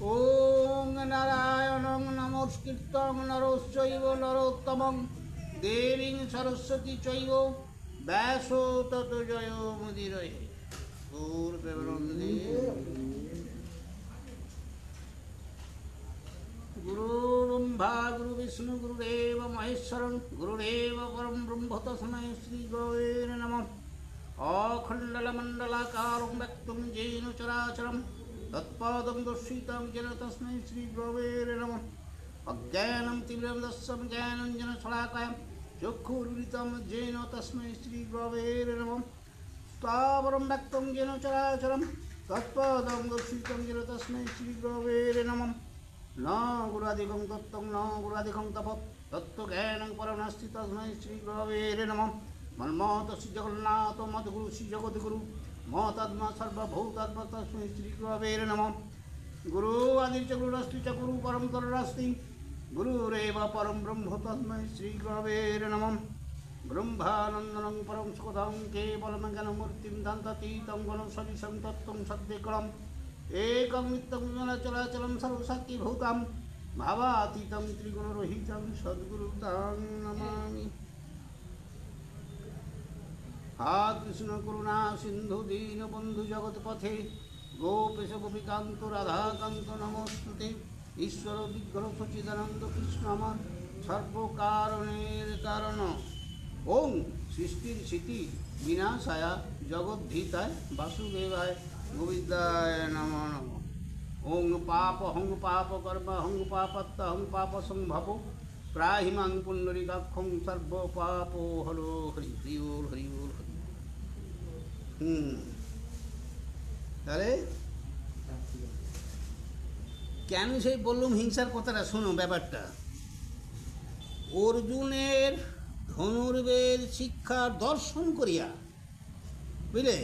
ওং নারায়ণং নমস্কৃত্যং নরশ্চৈব নরোত্তমং দেবীং সরস্বতী চৈব ব্যাসো ততো জয় মুদিরয়ে। গুরু ব্রহ্মা গুরু বিষ্ণু গুরুদেব মহেশ্বরং গুরুদেব পরম ব্রহ্ম তস্मै শ্রী গুরবে নমঃ। অখণ্ডলমণ্ডলাকারং ব্যক্তং येन চরাচরম তৎপাদং দর্শিतं येन তস্मै শ্রী গুরবে নমঃ। অজ্ঞাनं তিমিরন্ধস্য জ্ঞানাঞ্জনশলাকায় চক্ষুरुन्मिलितं येन তস্मै শ্রী গুরবে নমঃ। স্থাবরং ব্যক্তং येन চরাচরম তৎপাদং দর্শিतं येन তস্मै শ্রী গুরবে নমঃ। ন গুরাদিকং তত্ত্বং ন গুরাদিকং তপঃ তত্ত্বজ্ঞানং পরং নাস্তি তস্मै শ্রী গুরবে নমঃ। মন্মথ শ্রী জগন্নাথ মদ্গুরু শ্রী জগদ্গুরু মহাত্মা সর্বভূতাত্মা তস্मै শ্রী গুরবে নমঃ। গুরু আদির্চ গুরুরস্তি চ গুরু পরমতরস্তি গুরুরেব পরম ব্রহ্ম তস্मै শ্রী গুরবে নমঃ। ব্রহ্মানন্দং পরম সুখদং কেবলম জ্ঞানমূর্তিং দন্তাতীতং গুণসদৃশং তত্ত্বং সদ্যেকরম একং নিত্যং চলাচলং সর্বশক্তিভূতাং ভাবাতীतं ত্রিগুণরহিतं সদ্গুরুং নমামি। হা কৃষ্ণ করুণা সিন্ধু দীনবন্ধু জগৎপথে গোপেশ গোপীকান্ত রাধাকান্ত নমস্তুতে। ঈশ্বর বিগ্রহ সচিদানন্দ কৃষ্ণ আমার সর্বকারণের কারণ। ওং সৃষ্টির স্মৃতি বিনাশায়া জগদ্ধিতায় বাসুদেবায় গোবিন্দায় নমো নমঃ। ওং পাপ হং পাপ কর্ম হং পাপত্ত হং পাপ সম্ভব প্রাহিমাং পুণ্ডরীকাক্ষং সর্ব পাপ হরো হরি হরি বল হরি বল হরি। তাহলে কেন সেই বললুম হিংসার কথাটা, শোনো ব্যাপারটা। অর্জুনের ধনুর্বেদ শিক্ষার দর্শন করিয়া, বুঝলে,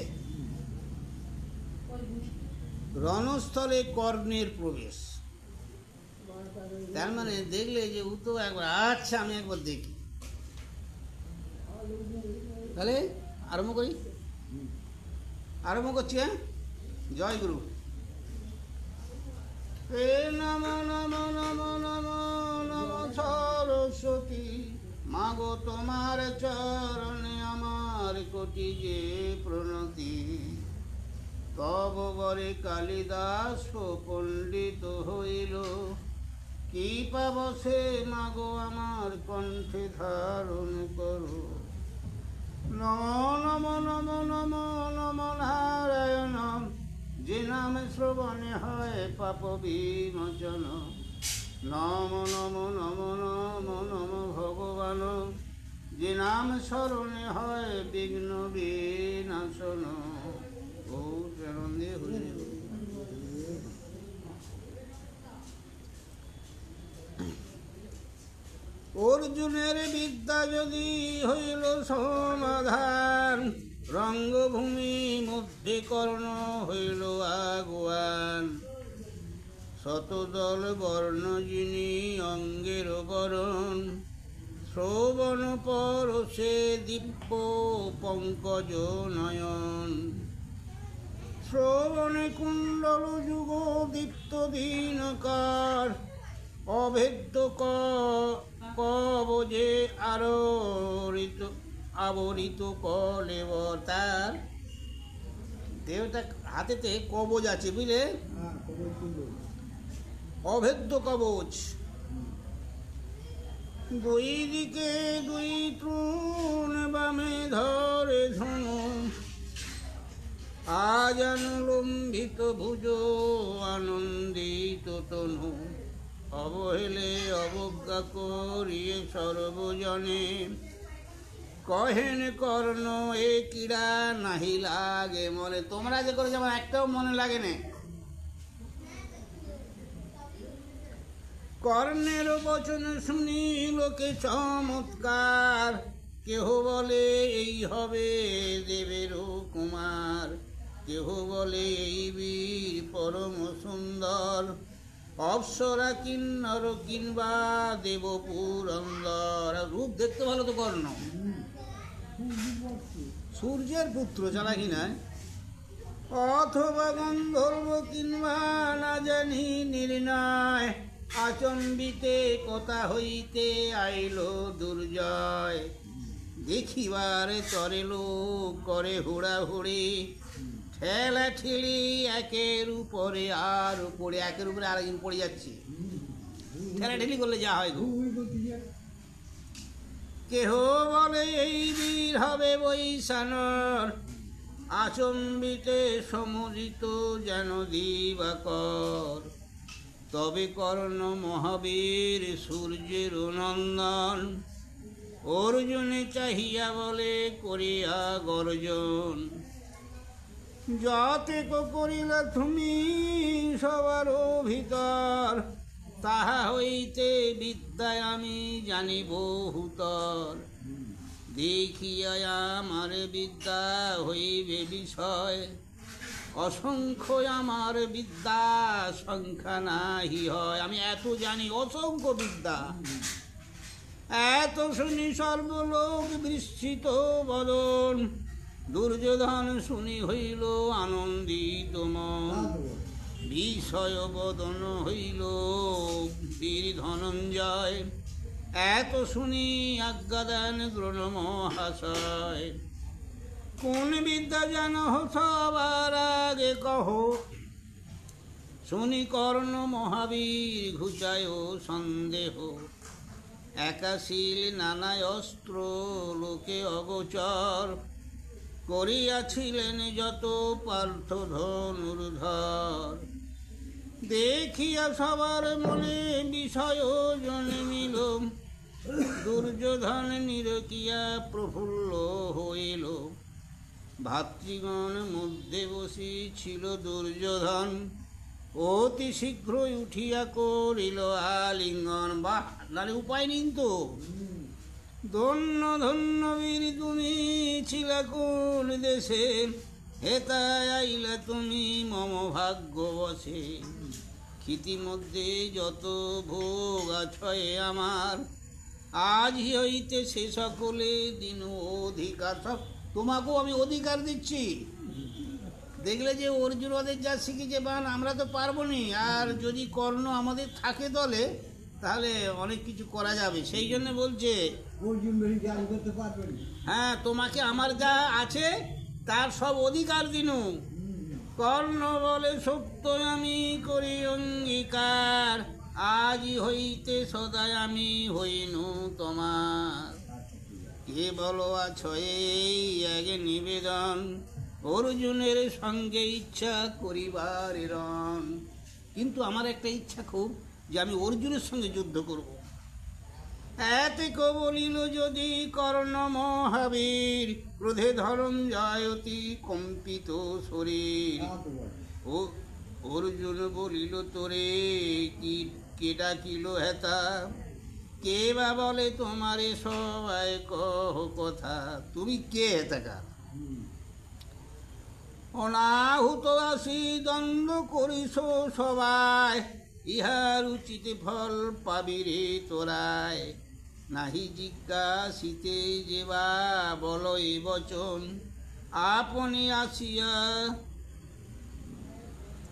রণস্থলে কর্ণের প্রবেশ। তার মানে দেখলে যে ও তো একবার, আচ্ছা আমি একবার দেখি। তাহলে আরম্ভ করি, আরম্ভ করছি। হ্যাঁ, জয় গুরু। হে নম নম নম নম নম সরস্বতী মাগো তোমার চরণে আমার কোটি যে প্রণতি। তব বরে কালিদাস পণ্ডিত হইল কি পাব সে মাগো আমার কণ্ঠে ধারণ করো। নম নম নম নম নারায়ণ যে নামে শ্রবণে হয় পাপ বিমোচন। নম নম নম নম নম ভগবান যে নাম স্মরণে হয় বিঘ্ন বিনাশন। ও আনন্দে হরি। অর্জুনের বিদ্যা যদি হইল সমাধান, রঙ্গভূমি মধ্যে কর্ণ হইল আগুয়ান। শতদল বর্ণ যিনি অঙ্গের বরণ, শ্রবণ পরশে দিব্য পঙ্কজ নয়ন। শ্রবণে কুণ্ডল যুগ দীপ্ত দিনকার, অভেদ্য কবজে আবরিত কলেবর। তার দেহটা হাতেতে কবজ আছে, বুঝলে, অভেদ্য কবচ। দুই দিকে দুই তৃণ বামে ধরে ধনু, আজ আনলম্বিত ভুজ আনন্দিত তনু। অবহেলে অবজ্ঞা করিয়ে সর্বজনে, কহেন কর্ণ এ কিরা নাহি লাগে মনে। তোমরা যে করেছো আমার একটাও মনে লাগে না। কর্ণের বচন শুনি লোকে চমৎকার, কেহ বলে এই হবে দেবের কুমার। কেহ বলে এই বীর পরম সুন্দর, অপ্সরা কিন্নর কিংবা দেব পুরন্দর। রূপ দেখতে ভালো তো কর্ণ, সূর্যের পুত্র, চালাকি নয়। অথবা গন্ধর্ব কিংবা না জানি নির্ণয়, আচম্বিতে কথা হইতে আইল দুর্জয়। দেখিবার তরে লোক করে হুড়াহুড়ি, ঠেলা ঠেলি একের উপরে আর উপরে, একের উপরে আর একজন পড়ে যাচ্ছে। ঠেলা ঠেলি করলে যা হয় গো। কেহ বলে এই বীর হবে বৈশানর, আচম্বিতে সমজিত যেন দিবাকর। তবে কর্ণ মহাবীর সূর্যের নন্দন, অর্জুনে চাহিয়া বলে করিয়া গর্জন। যাতে করিলা তুমি সবার ভিতর, তাহা হইতে বিদ্যায় আমি জানি বহুতর। দেখিয়া আমার বিদ্যা হইবে বিষয়, অসংখ্য আমার বিদ্যা সংখ্যা নাহি হয়। আমি এত জানি, অসংখ্য বিদ্যা। এত শুনি সর্বলোক বিস্মিত বদন, দুর্যোধন শুনি হইল আনন্দিত মন। বিষয় বদন হইল বীর ধনঞ্জয়, এত শুনি আজ্ঞা দেন দ্রোণ মহাশয়। কোন বিদ্যা জানো সবার আগে কহ, শুনি কর্ণ মহাবীর ঘুচায় সন্দেহ। একাশীল নানা অস্ত্র লোকে অগোচর, করিয়াছিলেন যত পার্থ ধনুর্ধর। দেখিয়া সবার মনে বিষয় জন্মিল, দুর্যোধন নিরকিয়া প্রফুল্ল হইল। ভাতৃগণ মধ্যে বসি ছিল দুর্যোধন, অতি শীঘ্রই উঠিয়া করিল আলিঙ্গন। বাহ, নালে উপায় নেই তো। ধন্য ধন্য বীর তুমি ছিলা কোন দেশে, হেতায় আইলা তুমি মম ভাগ্য বসে। ক্ষিতিমধ্যে যত ভোগ আছয়ে আমার, আজ হইতে সে সকলে দিন অধিকার। সব তোমাকেও আমি অধিকার দিচ্ছি। দেখলে যে অর্জুন ওদের যা শিখেছে বান, আমরা তো পারবো নি। আর যদি কর্ণ আমাদের থাকে দলে, তাহলে অনেক কিছু করা যাবে। সেই জন্য বলছে হ্যাঁ, তোমাকে আমার যা আছে তার সব অধিকার দিনু। কর্ণ বলে সত্য আমি করি অঙ্গীকার, আজ হইতে সদাই আমি হইনু তোমার। কে বলো আছো এই আগে নিবেদন, অর্জুনের সঙ্গে ইচ্ছা করিবার রণ। কিন্তু আমার একটা ইচ্ছা খুব, যে আমি অর্জুনের সঙ্গে যুদ্ধ করব। এতেক বলিল যদি কর্ণ মহাবীর, ক্রোধে ধনঞ্জয় অতি কম্পিত শরীর। ও অর্জুন বলিল তোরে কি কে ডাকিল হেতা, কে বা বলে তোমারে সবাই কহ কথা। তুমি কে হেতাকার? অনাহুত আসি দ্বন্দ্ব করিস সবাই, ইহার উচিত ফল পাবি রে তোরায়। নাহি জিজ্ঞাসিতে যেবা বল এ বচন, আপনি আসিয়া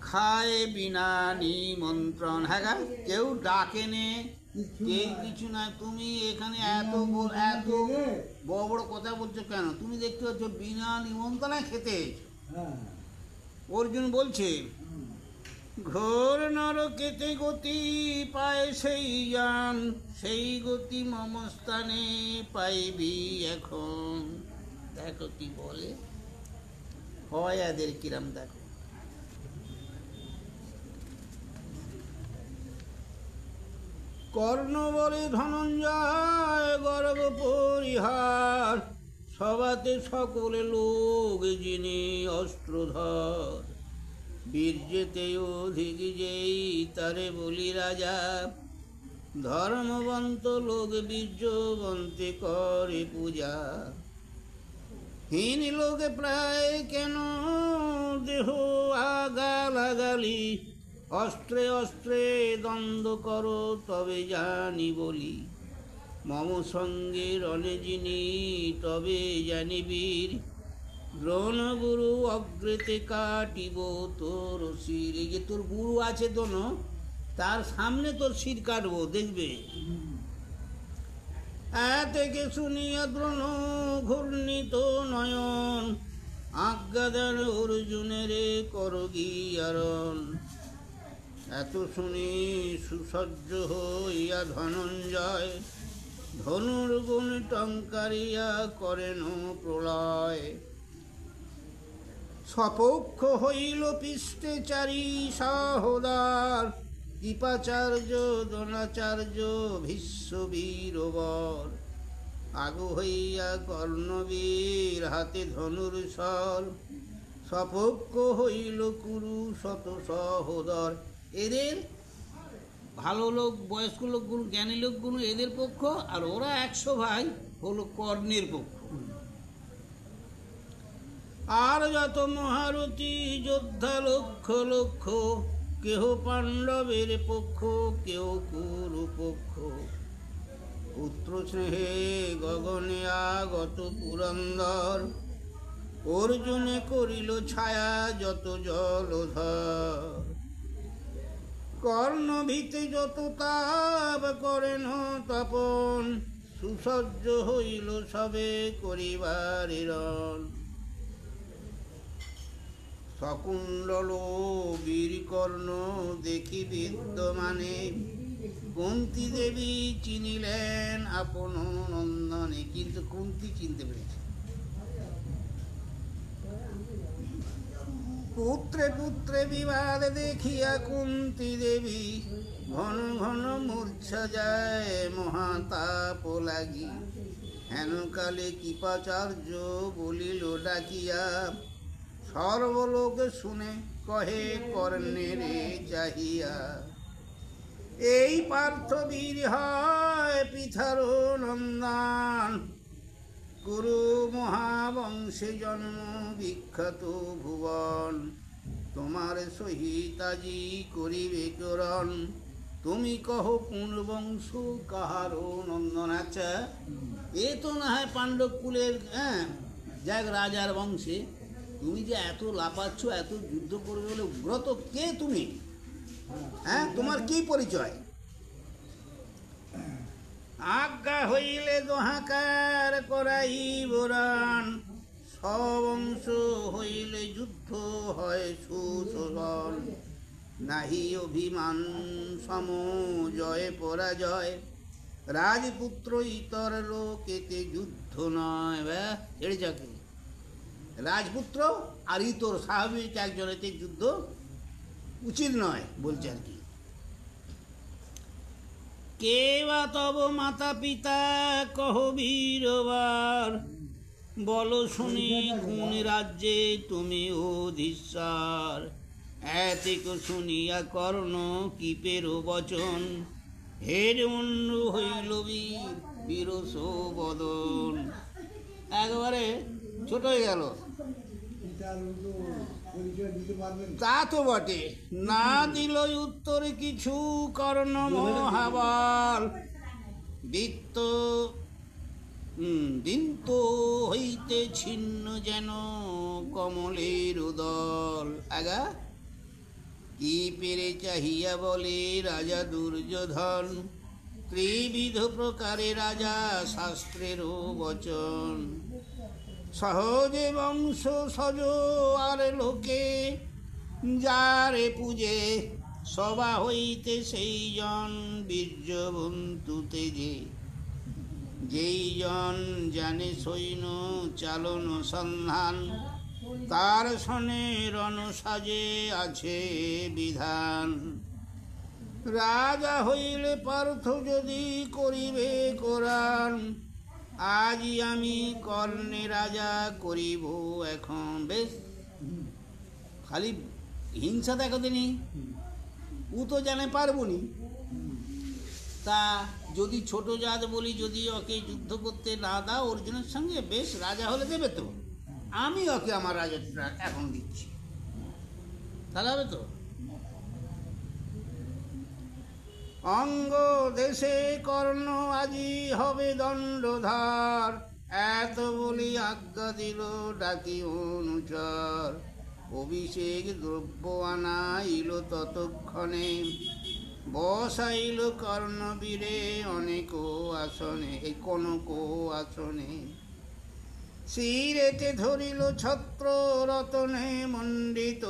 খায় বিনা নিমন্ত্রণ। হ্যাঁ, কেউ ডাকেনে, কেউ কিছু না। তুমি এখানে এত এত বড় বড় কথা বলছো কেন? তুমি দেখতে পাচ্ছ বিনা নিমন্ত্রণে খেতে এসো। অর্জুন বলছে ঘোর নরকেতে গতি পায় সেই জান, সেই গতি মম স্থানে পাইবি এখন। দেখো কি বলে, হয় এদের কিরাম দেখো। কর্ণ বলে ধনঞ্জয় গর্ব পরিহার, সবাতে সকলে লোক যিনি অস্ত্রধর। বীর্যেতে অধিক যেই তারে বলি রাজা, ধর্মবন্ত লোক বীর্যবন্তে করে পূজা। হীন লোকে প্রায় কেন দেহ আগা লাগালি, অস্ত্রে অস্ত্রে দ্বন্দ্ব করো তবে জানি বলি। মম সঙ্গে রণে যিনি তবে জানি বীর, দ্রোণ গুরু অগ্রেতে কাটিব তোর শির। এই যে তোর গুরু আছে দ্রোণ, তার সামনে তোর শির কাটবো, দেখবে। থেকে শুনিয়া দ্রোণ ঘূর্ণিত নয়ন, আজ্ঞা দেন অর্জুনের করগিয়ারণ। এত শুনি সুসজ্জ হইয়া ধনঞ্জয়, ধনুর্গুণ টঙ্কারিয়া করেন প্রলয়। সপক্ষ হইল পৃষ্ঠে চারি সহোদর, কৃপাচার্য দ্রোণাচার্য ভীষ্মবীরবর। আগু হইয়া কর্ণবীর হাতে ধনুর্ধর, সপক্ষ হইল কুরু শত সহোদর। এদের ভালো লোক, বয়স্ক লোকগুলো, জ্ঞানী লোকগুলো এদের পক্ষ, আর ওরা 100 ভাই হলো কর্ণের পক্ষ। আর যত মহারথী যোদ্ধা লক্ষ লক্ষ, কেহ পাণ্ডবের পক্ষ, কেহ কুরু পক্ষ। পুত্র স্নেহে গগনে আগত পুরন্দর, অর্জুনে করিল ছায়া যত জলধর। কর্ণভীতে যত তাপ করেন তপন, সুসজ্জ হইল সবে করিবারিরণ। শকুণ্ডল বীরকর্ণ দেখি বিদ্যমানে, কুন্তী দেবী চিনিলেন আপন নন্দনে। কিন্তু কুন্তী চিনতে পেরেছে। পুত্রে পুত্রে বিবাদ দেখিয়া কুন্তী দেবী, ঘন ঘন মূর্ছা যায় মহাতাপ লাগি। হেনকালে কৃপাচার্য বলিল ডাকিয়া, সর্বলোক শুনে কহে কর্ণের চাহিয়া। এই পার্থবীর হয় পিথার নন্দন, কুরু মহাবংশে জন্ম বিখ্যাত ভুবন। তোমার সহিত আজি করিবে করণ, তুমি কহ কোন বংশ কাহার নন্দন। আচ্ছা, এ তো না হয় পাণ্ডব কুলের, যাক রাজার বংশে। তুমি যে এত লাফাচ্ছ, এত যুদ্ধ করবে বলে ব্রত, কে তুমি? তোমার কি পরিচয়? আজ্ঞা হইলে দোহাকার করাই বরান, সবংশ হইলে যুদ্ধ হয় সুশোভন। নাহি অভিমান সম জয় পরাজয়, রাজপুত্র ইতর লোকেতে যুদ্ধ নয়। ছেড়ে যাকে রাজপুত্র আর ইতর স্বাভাবিক একজনেতে যুদ্ধ উচিত নয় বলছে আর কি। কে বা তব মাতা পিতা কহ বীরবার, বলো শুনি কোন রাজ্যে তুমি অধীশ্বর। এতেক শুনিয়া কর্ণ কৃপের বচন, হের মন্ড হইল বীর বিরস বদন। একবারে ছোট হয়ে গেল। তা তো বটে, না দিল উত্তর কিছু কর্ণ মহাবল। বৃত্ত হইতে ছিন্ন যেন কমলের দল। আগা কি পেরে চাহিয়া বলে রাজা দুর্যোধন, ত্রিবিধ প্রকারে রাজা শাস্ত্রেরও বচন। সহজে বংশ সজ আর লোকে, যারে পূজে সভা হইতে সেই জন বীর্যবন্তু তেজে। যেই জন জানে সৈন্য চালন সন্ধান, তার সনে রণ সাজে আছে বিধান। রাজা হইলে পার্থ যদি করিবে কোরআন, আজি আমি কর্ণে রাজা করিব এখন। বেশ, খালি হিংসা দেখাতে নি, ও তো জানে পারবো নি। তা যদি ছোট জাত বলি, যদি ওকে যুদ্ধ করতে না দাও অর্জুনের সঙ্গে, বেশ রাজা হলে দেবে তো, আমি ওকে আমার রাজাটা এখন দিচ্ছি, তাহলে হবে তো। অঙ্গ দেশে কর্ণ আজি হবে দণ্ডধার, এত বলি আজ্ঞা দিল ডাকি অনুচর, অভিষেক দ্রব্য আনাইল ততক্ষণে, বসাইল কর্ণবীরে অনেক আসনে, এই কনক আসনে, শিরেতে ধরিল ছত্র রতনে মণ্ডিত,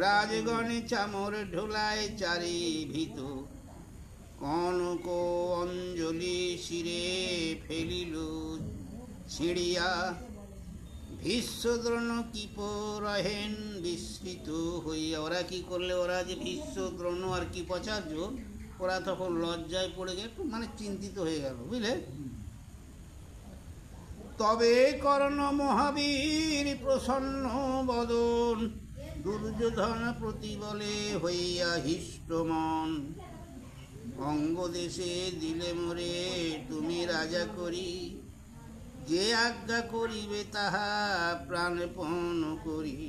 রাজগণে চামর ঢোলায় চারি ভীত, কনক অঞ্জলি শিরে ফেলিল ছিড়িয়া, ভীষ্মদ্রোণ কিপ রহেন বিস্মৃত হইয়া। ওরা কি করলে, ওরা যে ভীষ্ম দ্রোণ আর কৃপাচার্য, ওরা তখন লজ্জায় পড়ে গেল, একটু মানে চিন্তিত হয়ে গেল, বুঝলে। তবে কর্ণ মহাবীর প্রসন্ন বদন, দুর্যোধন প্রতিবলে হইয়া হিষ্টমন, অঙ্গ দেশে দিলে মোরে তুমি রাজা করি, যে আজ্ঞা করিবে তাহা প্রাণপণ করি।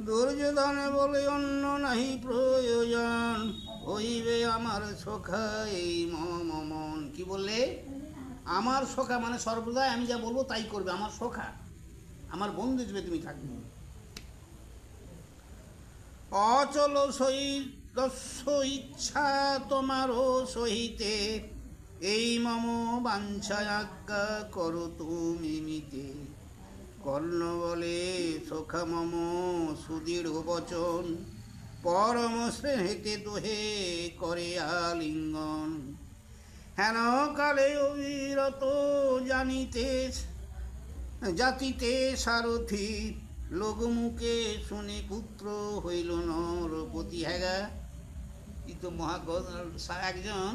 দুর্যোধন বলে অন্য নাহি প্রয়োজন, হইবে আমার সখা এই মম মন। কি বললে? আমার সখা মানে সর্বদাই আমি যা বলবো তাই করবে, আমার সখা, আমার বন্ধু হিসেবে তুমি থাকবে। অচল সহিত ইচ্ছা তোমারও সহিতে, এই মম বাঞ্ছা আজ্ঞা করো তুমি মিতে। কর্ণ বলে সখা মম সুদৃঢ় বচন, পরম স্নেহেতে দোহে করে আলিঙ্গন। হেন কালে অবিরত জানিতে জাতিতে সারথি, লোকমুখে শুনে পুত্র হইল নরপতি। হ্যাঁ, ই তো একজন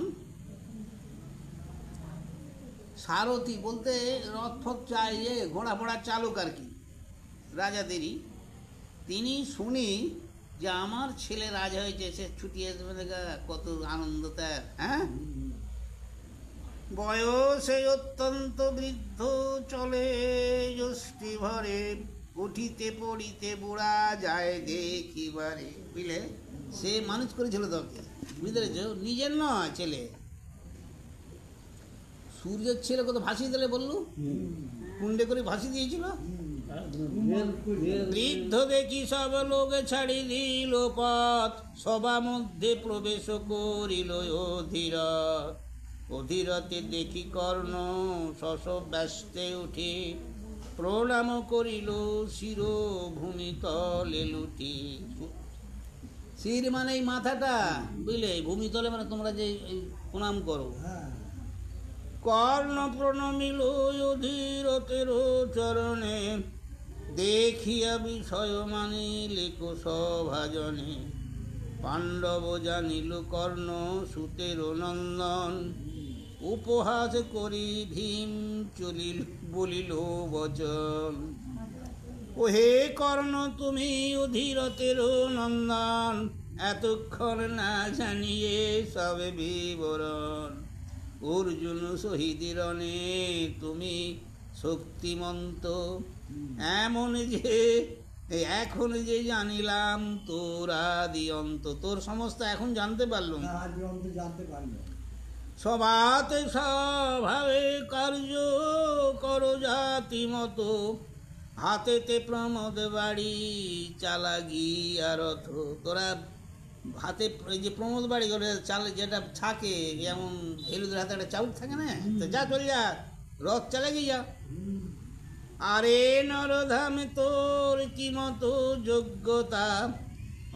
সারথি বলতে রথ ফথ চাইয়ে ঘোড়া ফোড়া চালক আর কি, রাজাদেরই। তিনি শুনি যে আমার ছেলে রাজা হয়েছে, সে ছুটি আসবে, দেখা কত আনন্দ তার। হ্যাঁ, বয়সে অত্যন্ত বৃদ্ধ, চলে যষ্টি ভরে, উঠিতে পড়িতে বুড়া যায় দেখিবারে। বুঝলে, সে মানুষ করেছিল তোকে, বুঝতে পেরেছ, নিজের নয় ছেলে। সূর্যের ছেলে কত ভাসিয়ে দিলে বললু, কুণ্ডে করে ভাসিয়ে দিয়েছিল। বৃদ্ধ দেখি সব লোক ছাড়ি দিল পথ, সভা মধ্যে প্রবেশ করিল অধীরথ। অধীরথে দেখি কর্ণ শশ ব্যস্তে উঠে, প্রণাম করিল শির ভূমি তলে লুটি। শির মানে এই মাথাটা, বুঝলে, ভূমি তলে মানে তোমরা যে প্রণাম করো। কর্ণ প্রণমিল অধীরথের চরণে, দেখিয়া বিষয় মানিলেক সভাজনে। পাণ্ডব জানিল কর্ণ সুতের নন্দন, উপহাস করি ভীম চলিল বলিল বচন। ও হে কর্ণ তুমি অধীরথের নন্দন, এতক্ষণ না জানিয়ে সবে বিবরণ। অর্জুন শহীদিরণে তুমি শক্তিমন্ত, এমন যে এখন যে জানিলাম তোর আদি অন্ত। তোর সমস্ত এখন জানতে পারলাম, সবাতে স্বভাবে কার্য করো জাতি মতো, হাতেতে প্রমোদ বাড়ি চালাগি আর রথ। তোরা হাতে যে প্রমোদ বাড়ি করে চালে যেটা থাকে, যেমন ফেলুদের হাতে একটা চাউল থাকে না, তো যা চলে যা, রথ চালাগি যা। আরে নরধামে তোর কি মতো যোগ্যতা,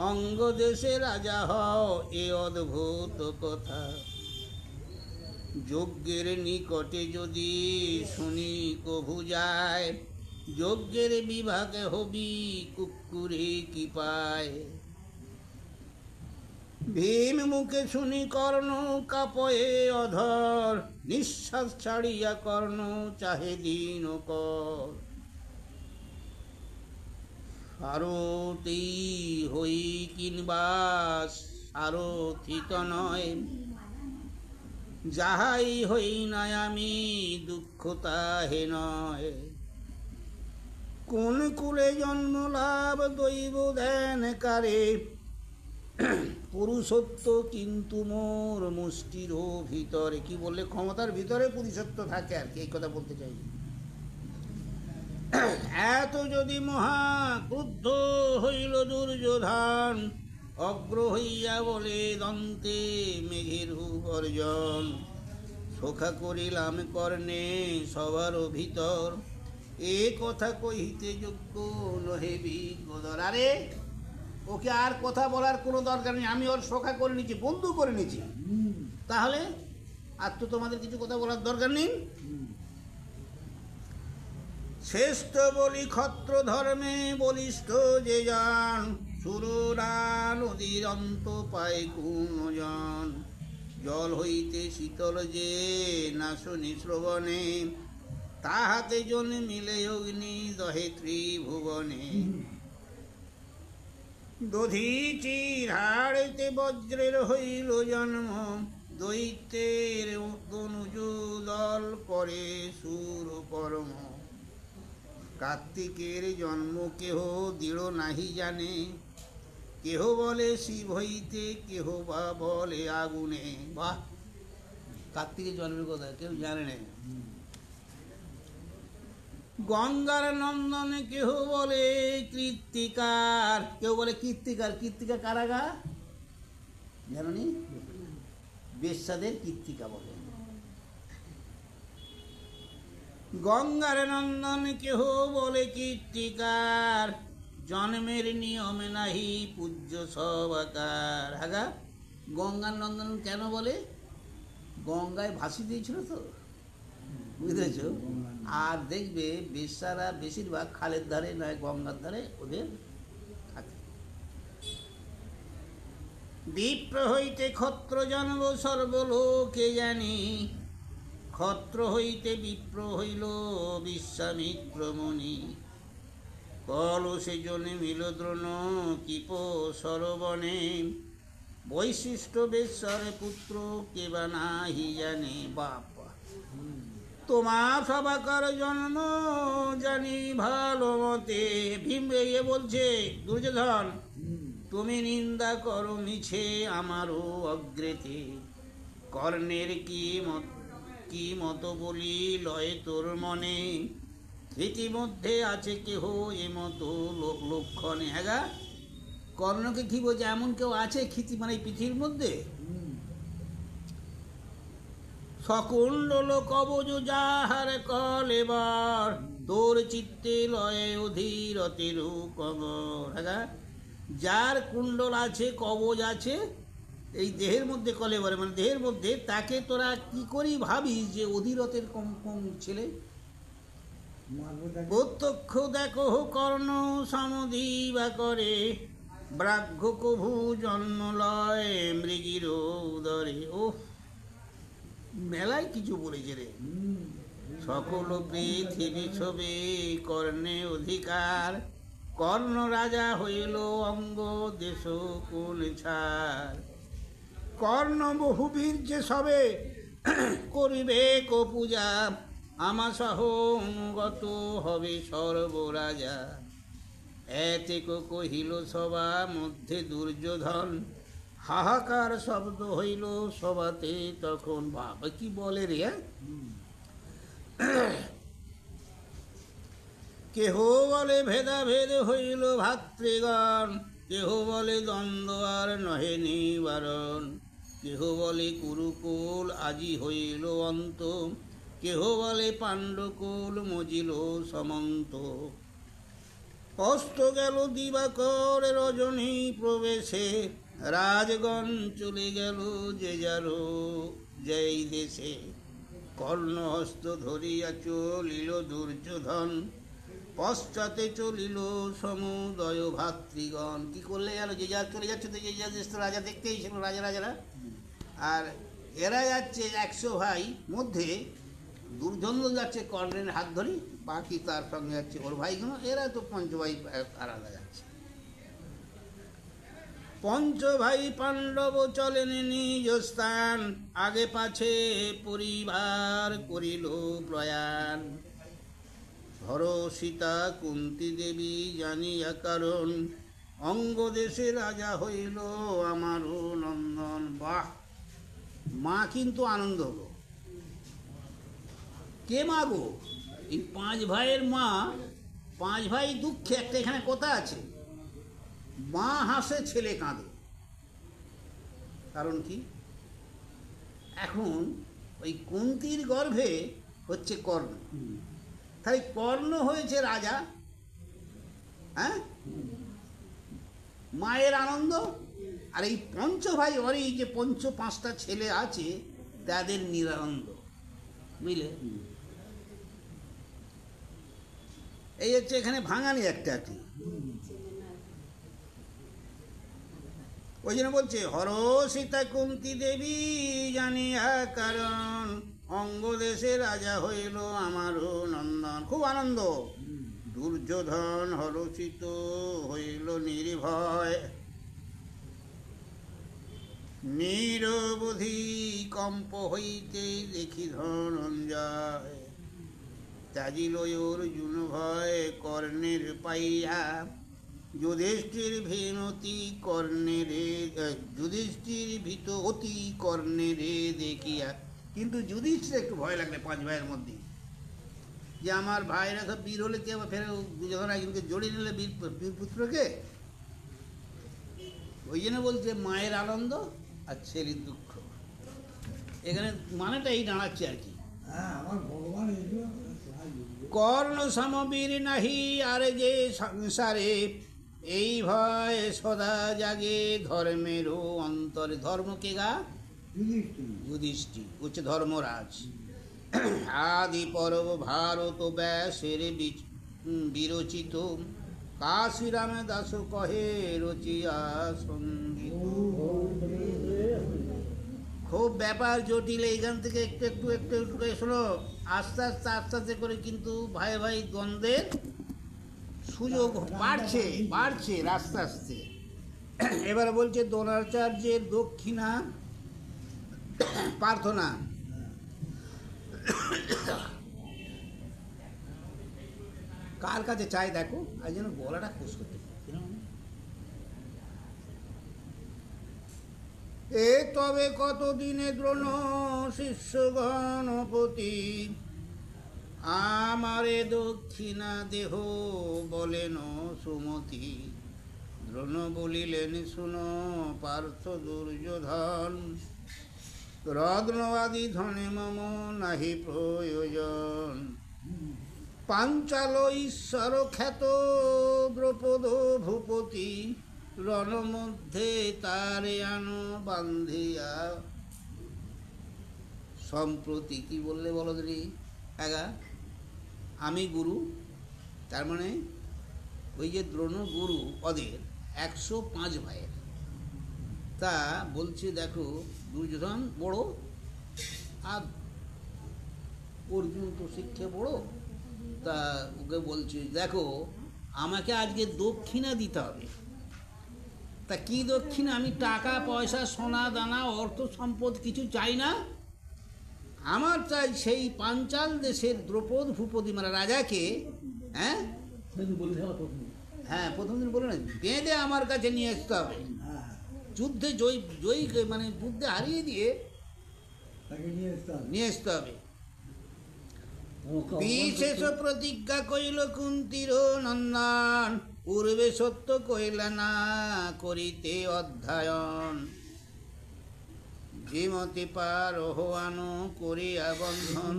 অঙ্গ দেশে রাজা হও এ অদ্ভুত কথা। যজ্ঞের নিকটে যদি শুনি কভু যায়, যজ্ঞের বিভাগে হবি কুকুরে কি পায়। ভীম মুখে শুনি কর্ণ কাপয়ে অধর, নিঃশ্বাস ছাড়িয়া কর্ণ চাহে দিন কর। সারথি হই কিনবা সারথিত নয়, যাহাই হই নাই আমি দুঃখ তাহে নয়। কোন কুলে জন্ম লাভ দৈব ধ্যান কারে, পুরুষত্ব কিন্তু মোর মুষ্টির ভিতরে। কি বললে, ক্ষমতার ভিতরে পুরুষত্ব থাকে আর কি, এই কথা বলতে চাই। এত যদি মহা ক্রুদ্ধ হইল দুর্যোধন, অগ্র হইয়া বলে দন্তে মেঘের গর্জন, সখা করিলাম কর্ণে সবার ভিতর, এ কথা কহিতে যোগ্য নহে বিজ্ঞধর। আরে ওকে আর কথা বলার কোনো দরকার নেই, আমি ওর সখা করে নিচ্ছি, বন্ধু করে নিচ্ছি, তাহলে আর তো তোমাদের কিছু কথা বলার দরকার নেই। শ্রেষ্ঠ বলি ক্ষত্র ধর্মে বলিষ্ঠ যে জন, সুররা নদীর অন্ত পায় কোনজন, জল হইতে শীতল যে নাশনি শ্রবণে, তাহাতে জন্মিলে অগ্নি দহে ত্রিভুবনে, দধিচির হাড়েতে বজ্রের হইল জন্ম, দৈত্যের তনুজু দল করে সুর কর্ম, কার্তিকের জন্ম কেহ দৃঢ় নাহি জানে, কেহ বলে শিব হইতে কেহ বা বলে আগুনে। বাহ, কার্তিকের জন্মের কথা কেউ জানে না। গঙ্গার নন্দনে কেহ বলে কৃত্তিকার, কেউ বলে কীর্তিকার। কীর্তিকা কারাগা জানি, বেশ্যাদের কীর্তিকা বলে। গঙ্গার নন্দন কেহ বলে কীর্তিকার, জন্মের নিয়মে নাহি পূজ্য সবাকার। হাগা গঙ্গার নন্দন কেন বলে? গঙ্গায় ভাসি দিয়েছিল তো, বুঝতেছ? আর দেখবে বেশ্যারা বেশিরভাগ খালের ধারে নয় গঙ্গার ধারে ওদের থাকে। বিপ্র হইতে ক্ষত্র জন্ম সর্বলোকে জানি, ক্ষত্র হইতে বিপ্র হইল বিশ্বামিত্র মুনি, কলসে জন্মিল দ্রোণ কৃপ সরবনে, বৈশিষ্ট্য বেশ্বর পুত্র কেবা নাহি জানে। বাপা, তোমার সবাকার জন্ম জানি ভালো মতে। ভীম এ বলছে, দুর্যোধন তুমি নিন্দা করো মিছে আমারও অগ্রেতে, কর্ণের কি মত বলি লয় তোর মনে, ইতিমধ্যে আছে কেহ এ মতো লক্ষণে। হ্যাঁ, কর্ণকে কি বলছে? এমন কেউ আছে খ্যাতি মানে পৃথিবীর মধ্যে? সকুণ্ডল কবজ যাহার কলেবার, তোর চিত্তে লয়ে অধীরতের কবর। হ্যাঁ, যার কুণ্ডল আছে কবজ আছে এই দেহের মধ্যে কলেবরে মানে দেহের মধ্যে, তাকে তোরা কি করি ভাবিস যে অধীরতের কম ছেলে? প্রত্যক্ষ দেখো কর্ণ সমধিবা করে, ব্রাঘ্য কভু জন্ম লয় মৃগীর উদরে। ও মেলায় কিছু বলেছে রে। সকল পৃথিবী ছবে কর্ণে অধিকার, কর্ণ রাজা হইল অঙ্গ দেশ কোন ছাড়, কর্ণ বহুবীর যে সবে করিবে কো পূজা, আমা সহ অনুগত হবে সর্বরাজা। এতে কহিল সভা মধ্যে দুর্যোধন, হাহাকার শব্দ হইল সভাতে তখন। বাবা কি বলে রে! কেহ বলে ভেদাভেদ হইল ভাতৃগণ, কেহ বলে দ্বন্দ্ব আর নহে নিবারণ, কেহ বলে কুরুকুল আজি হইল অন্ত, কেহ বলে পাণ্ডকুল মজিল সমন্ত। অস্ত গেল দিবাকর রজনী প্রবেশে, রাজগণ চলে গেল যে যারো যেই দেশে, কর্ণ হস্ত ধরিয়া চলিল দুর্যোধন, পশ্চাতে চলিল সমুদয় ভাতৃগণ। কি করলে গেল? যে যার চলে যাচ্ছে তো, যে যার দেশ তো রাজা দেখতেই ছিল, রাজারা। আর এরা যাচ্ছে 100 ভাই মধ্যে, দুর্যোধন যাচ্ছে কর্ণের হাত ধরি, বাকি তার সঙ্গে যাচ্ছে ওর ভাইগুলো, এরা তো পঞ্চভাই আলাদা যাচ্ছে। পঞ্চভাই পাণ্ডব চলেন নিজ স্থান, আগে পাছে পরিবার করিল প্রয়াণ, ধর সীতা কুন্তি দেবী জানিয়া কারণ, অঙ্গ দেশে রাজা হইল আমারও নন্দন। বাহ, মা কিন্তু আনন্দ হলো। কে মা গো? এই 5 ভাইয়ের মা পাঁচ ভাই দুঃখে একটা এখানে কথা আছে, মা হাসে ছেলে কাঁদে। কারণ কি? এখন ওই কুন্তির গর্ভে হচ্ছে কর্ণ, তাই কর্ণ হয়েছে রাজা, হ্যাঁ, মায়ের আনন্দ, আর এই পঞ্চ ভাই ওর এই যে পাঁচটা ছেলে আছে তাদের নিরানন্দ, বুঝলে? এই হচ্ছে এখানে ভাঙানি একটা আর কি। ওই জন্য বলছে হর সীতা কুন্তি দেবী জানিয়া কারণ অঙ্গ দেশে রাজা হইল আমারও নন্দন। খুব আনন্দ। দুর্যোধন হরষিত হইল নির্ভয়, নিরবধি কম্প হইতে দেখি ধনঞ্জয়, ত্যাজিল অর্জুন ভয় কর্ণের পাইয়া, যুধিষ্ঠির ভিনতি কর্ণেরে, যুধিষ্ঠির ভীত অতি কর্ণেরে দেখিয়া। কিন্তু যুধিষ্ঠির একটু ভয় লাগলে পাঁচ ভাইয়ের মধ্যে, যে আমার ভাইরা সব বীর হলে কে ফের যখন একজনকে জড়িয়ে নিলে বীর পুত্রকে। ওই জন্য বলছে মায়ের আনন্দ আর ছেলের দুঃখ। এখানে মানেটা এই দাঁড়াচ্ছে আর কি। কর্ণ সমবীর নাহি আর যে সংসারে, এই ভয় সদা জাগে ধর্মেরও অন্তরে। ধর্মকে গা যুধিষ্ঠির হচ্ছে ধর্মরাজ। আদি পর্ব ভারত ব্যাসের বিরচিত, কাশিরাম দাস কহে রচিয়া সঙ্গীত। খুব ব্যাপার জটিল। এইখান থেকে একটু একটু একটু একটু করে শোনো, আস্তে আস্তে আস্তে আস্তে করে কিন্তু ভাই ভাই দ্বন্দ্বের সুযোগ বাড়ছে বাড়ছে আস্তে আস্তে। এবার বলছে দ্রোণাচার্যের দক্ষিণা প্রার্থনা। কার কাছে চাই দেখো, আজ যেন গলাটা খুশ করতে। এ তবে কতদিনে দ্রোণ শিষ্য গণপতি, আমারে দক্ষিণা দেহ বলেন সুমতি। দ্রোণ বলিলেন শুনো পার্থ দুর্যোধন, রত্নবাদী ধনে মম নাহি প্রয়োজন। পাঞ্চাল ঈশ্বর খ্যাত দ্রৌপদ ভূপতি, রণ মধ্যে তারে আনো বান্ধিয়া। সম্প্রতি কি বললে বলো দিদি? এগা আমি গুরু, তার মানে ওই যে দ্রোণ গুরু ওদের 105 ভাইয়ের। তা বলছে দেখো দুর্যোধন বড় আর অর্জুন তো শিক্ষা বড়। তা ওকে বলছে দেখো আমাকে আজকে দক্ষিণা দিতে হবে। তা কি দক্ষিণা? আমি টাকা পয়সা সোনা দানা অর্থ সম্পদ কিছু চাই না, আমার চাই সেই পাঞ্চাল দেশের দ্রৌপদ ভূপতি মানে রাজাকে, হ্যাঁ হ্যাঁ প্রথম দিন বলে না, বেঁধে আমার কাছে নিয়ে আসতে হবে। যুদ্ধে জয়ী মানে যুদ্ধে হারিয়ে দিয়ে নিয়ে আসতে হবে। বিশেষ প্রতিজ্ঞা কইল কুন্তির নন্দন, পূর্বে সত্য কইলা না করিতে অধ্যয়ন। যেমতি পার হওয়ানো করিয়া বন্ধন,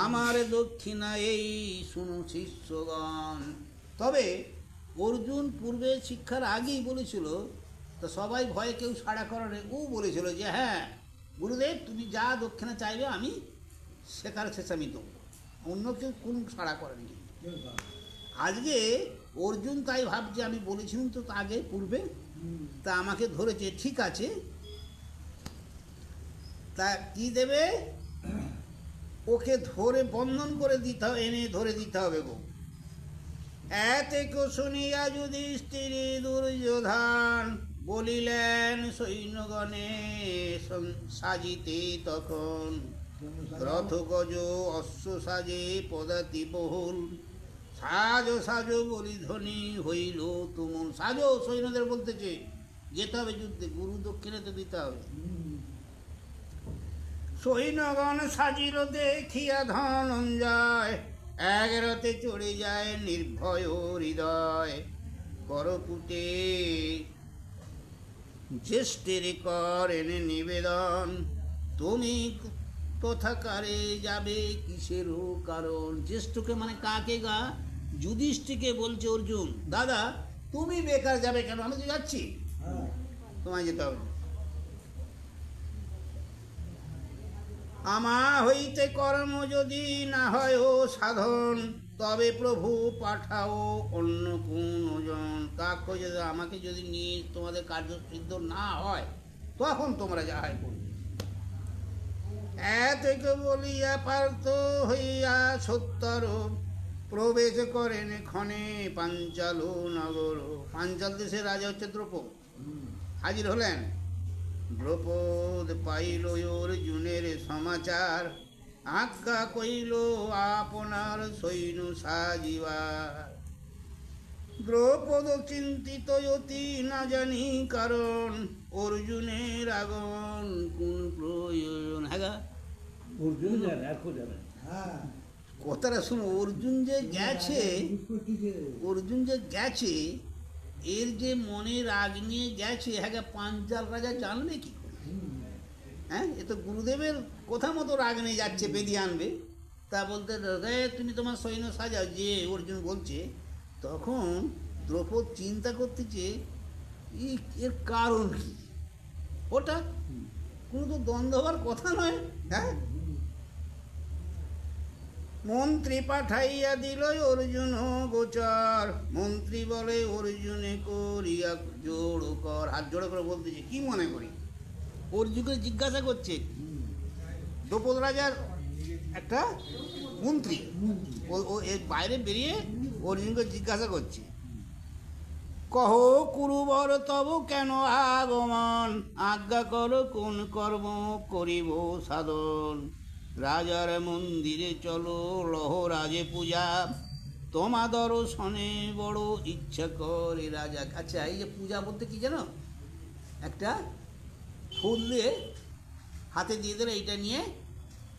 আমার দক্ষিণা এই শুনো শিষ্যগণ। তবে অর্জুন পূর্বে শিক্ষার আগেই বলেছিল, তো সবাই ভয়ে কেউ সাড়া করার, ও বলেছিল যে হ্যাঁ গুরুদেব তুমি যা দক্ষিণা চাইবে আমি শেখার শেষে আমি দেবো। অন্য কেউ কোন সাড়া করেনি। আজকে অর্জুন তাই ভাবছে আমি বলেছিলাম তো আগে পূর্বে, তা আমাকে ধরেছে, ঠিক আছে তা কি দেবে? ওকে ধরে বন্ধন করে দিতে হবে, এনে ধরে দিতে হবে গো। এতে শুনিয়া যুধিষ্ঠির দুর্যোধন, বলিলেন সৈন্যগণে সাজিতে তখন। রথ গজ অশ্ব সাজে পদাতি বহুল, সাজো সাজো বলি ধ্বনি হইল তুমুল। সাজো সৈন্যদের বলতেছে যেতে হবে যুদ্ধে, গুরু দক্ষিণে তো দিতে হবে। সৈন্যগণ সাজিল দেখিয়া ধনঞ্জয়, এক রথে চড়ে যায় নির্ভয় হৃদয়, করপুটে জ্যেষ্ঠের করেন নিবেদন, তুমি তথাকারে যাবে কিসেরও কারণ। জ্যেষ্ঠকে মানে কাকে গা? যুধিষ্ঠিরকে বলছে অর্জুন, দাদা তুমি বেকার যাবে কেন, আমি তো যাচ্ছি, তোমায় যেতে হবে। আমা হইতে কর্ম যদি না হয় ও সাধন, তবে প্রভু পাঠাও অন্য কোন জন। কাকে যদি, আমাকে যদি নিয়ে তোমাদের কার্য সিদ্ধ না হয় তখন তোমরা যা হয় করবে। এত বলিয়া পার্থ হইয়া সত্তর, প্রবেশ করেন ক্ষণে পাঞ্চাল নগর। পাঞ্চাল দেশের রাজা হচ্ছে দ্রৌপদ, হাজির হলেন। দ্রৌপদ পাইল অর্জুনের সমাচার, আজ্ঞা কইল আপনার সৈন্য সাজিবার। দ্রৌপদ চিন্তিত অতি, না জানি কারণ, অর্জুনের আগমন কোন প্রয়োজন। হ্যাঁ অর্জুন জানে, এখন জানে। কথাটা শুনো, অর্জুন যে গেছে, অর্জুন যে গেছে, এর যে মনে রাগ নিয়ে গেছে, হ্যাঁ পাঞ্চাল রাজা জানবে কি করে? হ্যাঁ, এ তো গুরুদেবের কথা মতো রাগ নিয়ে যাচ্ছে, বেঁধে আনবে। তা বলতে তুমি তোমার সৈন্য সাজাও, যে অর্জুন বলছে। তখন দ্রৌপদ চিন্তা করতেছে এর কারণ কি, ওটা কোনো তো দ্বন্দ্ব হওয়ার কথা নয়। হ্যাঁ, মন্ত্রী পাঠাইয়া দিল অর্জুন গোচর, মন্ত্রী বলে অর্জুনে করিয়া জোড় কর। হাত জোড়ো করে বলতেছে কি মনে করি। অর্জুনকে জিজ্ঞাসা করছে, দ্রৌপদ রাজার একটা মন্ত্রী, ও এর বাইরে বেরিয়ে অর্জুনকে জিজ্ঞাসা করছে, কহ কুরুবর তব কেন আগমন, আজ্ঞা কর কোন কর্ম করিব সাধন। রাজার মন্দিরে চলো লহ রাজে পূজা, তোমা দর্শনে বড় ইচ্ছা করে রাজা। আচ্ছা, এই যে পূজা বলতে কি জানো, একটা ফুল দিয়ে হাতে দিয়ে দিলে এইটা নিয়ে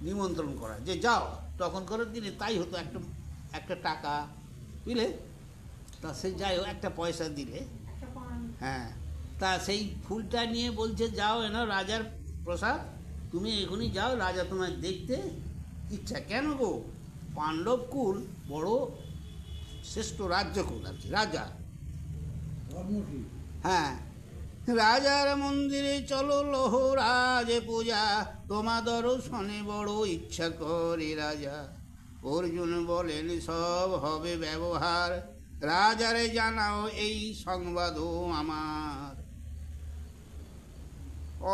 নিমন্ত্রণ করা, যে যাও। তখনকার দিনে তাই হতো, একটা একটা টাকা বুঝলে, তা সে যাই হোক একটা পয়সা দিলে, হ্যাঁ, তা সেই ফুলটা নিয়ে বলছে যাও এনা রাজার প্রসাদ, তুমি এখনই যাও, রাজা তোমায় দেখতে ইচ্ছা। কেন গো, পাণ্ডব কুল বড় শ্রেষ্ঠ রাজ্যকুল আর কি, রাজা। হ্যাঁ, রাজার মন্দিরে চলো লহ রাজে পূজা, তোমা দর্শনে বড় ইচ্ছা করে রাজা। অর্জুন বলেন সব হবে ব্যবহার, রাজারে জানাও এই সংবাদও আমার।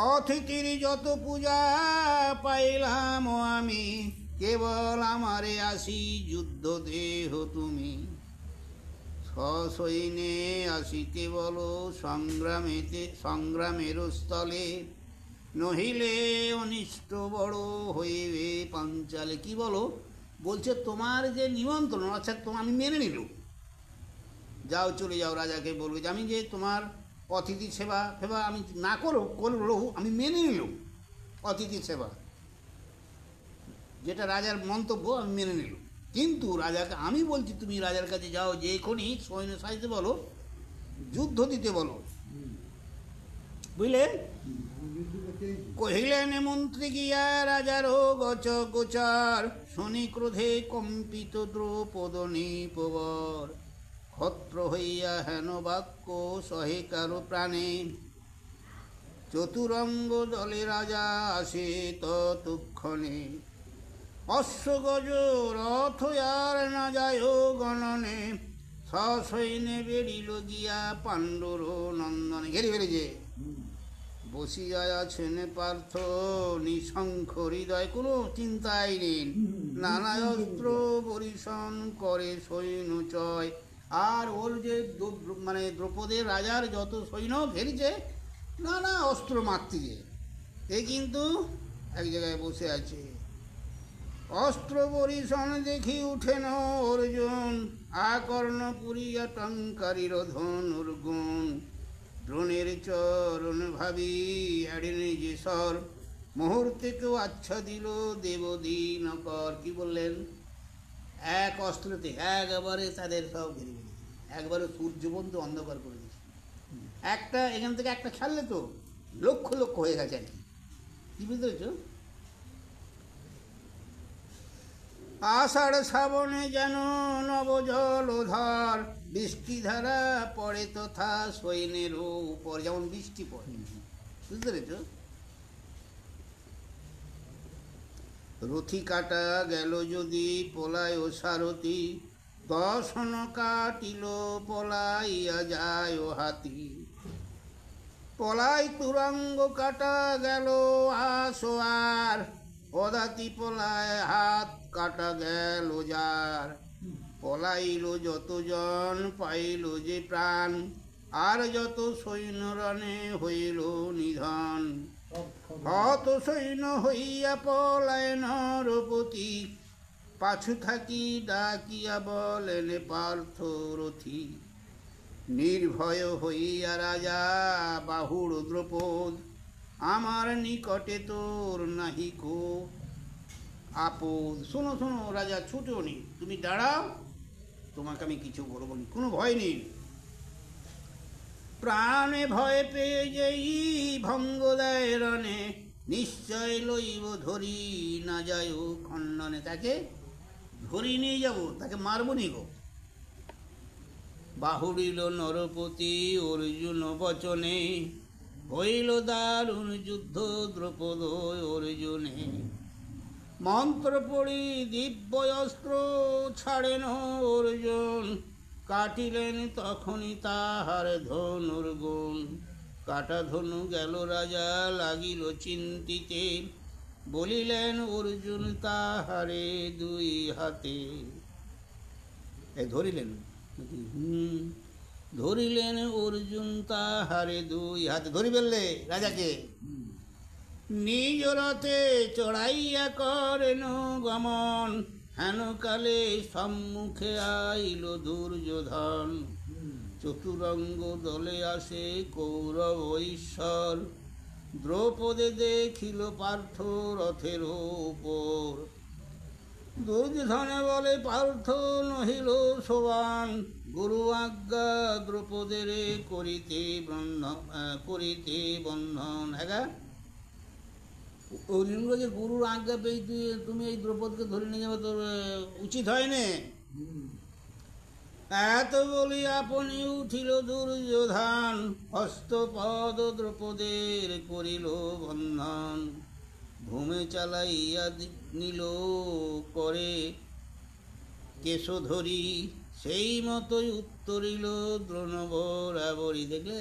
অতিথির যত পূজা পাইলাম আমি, কেবল আমারে আসি যুদ্ধ দেহ তুমি। সসৈন্যে আসিতে বলো সংগ্রামের স্থলে, নহিলে অনিষ্ট বড় হইবে পাঞ্চালে। কি বলো, বলছে তোমার যে নিমন্ত্রণ, আচ্ছা আমি মেনে নিলুম, যাও চলে যাও, রাজাকে বলবে যে আমি যে তোমার অতিথি সেবা ফেবা আমি না করলেও আমি মেনে নিলুম, অতিথি সেবা যেটা রাজার মন্তব্য আমি মেনে নিলুম। কিন্তু রাজাকে আমি বলছি তুমি রাজার কাছে যাও, যে এখনই সৈন্য সাজতে বলো, যুদ্ধ দিতে বলো, বুঝলে। কহিলেন মন্ত্রী গিয়া রাজারও গোচর, শনি ক্রোধে কম্পিত দ্রৌপদ নিপবর। ক্ষত্র হইয়া হেন বাক্য সহে কারো প্রাণে, চতুরঙ্গ দলে রাজা আসে ততক্ষণে। অশ্বগজ রথ আর না যায় গণনে, সসৈন্যে বেরিল গিয়া পাণ্ডুর নন্দনে। ঘেরে ফেলেছে, বসিয়া আছেন পার্থ নিঃশঙ্খ হৃদয়, কোনো চিন্তাই নেই, নানা অস্ত্র পরিশন করে সৈন্য চয়। আর ওর যে মানে দ্রৌপদের রাজার যত সৈন্য ঘেরেছে, নানা অস্ত্র মারতিছে, এ কিন্তু এক জায়গায় বসে আছে। অস্ত্র পরিশন দেখি উঠেন অর্জুন, আকর্ণ পুরিয়া টঙ্কারির ধনুর গুণ। দ্রোণের চরণ ভাবি এড়েনি যে সর, মুহূর্তে কেউ আচ্ছা দিল দেবদিনকর। কি বললেন, এক অস্ত্রতে একবারে তাদের সব ঘিরে ফেলেছে, একবারে সূর্য বন্ধু অন্ধকার করে দিয়েছে। একটা এখান থেকে একটা ছাড়লে তো লক্ষ লক্ষ হয়ে গেছে আর কি, কি বুঝতে পেরেছ? আষাঢ় শ্রাবণে যেন নবজলধর, বৃষ্টিধারা পড়ে তথা সৈন্যের উপর, যেমন বৃষ্টি পড়ে, বুঝতে পেরেছ? রথি কাটা গেল যদি পলায় ও সারথি, দর্শন কাটিল পলাইয়া যায় ও হাতি। পলাই তুরঙ্গ কাটা গেল আসোয়ার, অদাতি পলায় হাত কাটা গেল যার। পলাইল যতজন পাইল যে প্রাণ, আর যত সৈন্য রণে হইল নিধন। হত সৈন্য হইয়া পলায় নরপতি, পাছু থাকি ডাকিয়া বলেন পার্থ রথি। নির্ভয় হইয়া রাজা বাহুর দ্রৌপদ, আমার নিকটে তোর নাহি কো আপদ। শোনো শোনো রাজা, ছুটো নি, তুমি দাঁড়াও, তোমাকে আমি কিছু বলবো নি, কোনো ভয় নেই। প্রাণে ভয় পেয়ে যেই ভঙ্গ দেয় রণে, নিশ্চয় লইব ধরি না যায় খণ্ডনে। তাকে ধরি নিয়ে যাব, তাকে মারব নি গো। বাহুরিল নরপতি অর্জুন বচনে, হইল দারুণ যুদ্ধ দ্রৌপদ অর্জুনে। মন্ত্র পড়ি দিব্য অস্ত্র ছাড়েন অর্জুন, কাটিলেন তখনই তাহার ধনুর গুণ। কাটা ধনু গেল রাজা লাগিল চিন্তিতে, বলিলেন অর্জুন তাহারে দুই হাতে। ধরিলেন ধরিলেন অর্জুন তাহারে দুই হাতে, ধরি ফেললে রাজাকে। নিজ রথে চড়াইয়া করেন গমন, হেন কালে সম্মুখে আইল দুর্যোধন। চতুরঙ্গ দলে আসে কৌরব ঈশ্বর, দ্রৌপদে দেখিল পার্থ রথের উপর। দুর্যোধনে বলে পার্থ নহিল শোভান, গুরু আজ্ঞা দ্রৌপদের করিতে বন্ধন। হ্যাঁ, অর্জুন যে গুরুর আজ্ঞা পেয়ে তুমি এই দ্রৌপদকে ধরে নিয়ে যাবে, তোর উচিত হয় না। এত বলি আপনি উঠিল দুর্যোধন, হস্তপদ দ্রৌপদের করিল বন্ধন। ভূমে চালাইয়া নিল করে কেশ ধরি, সেই মতোই উত্তরিল দ্রোণ বরাবরই। দেখলে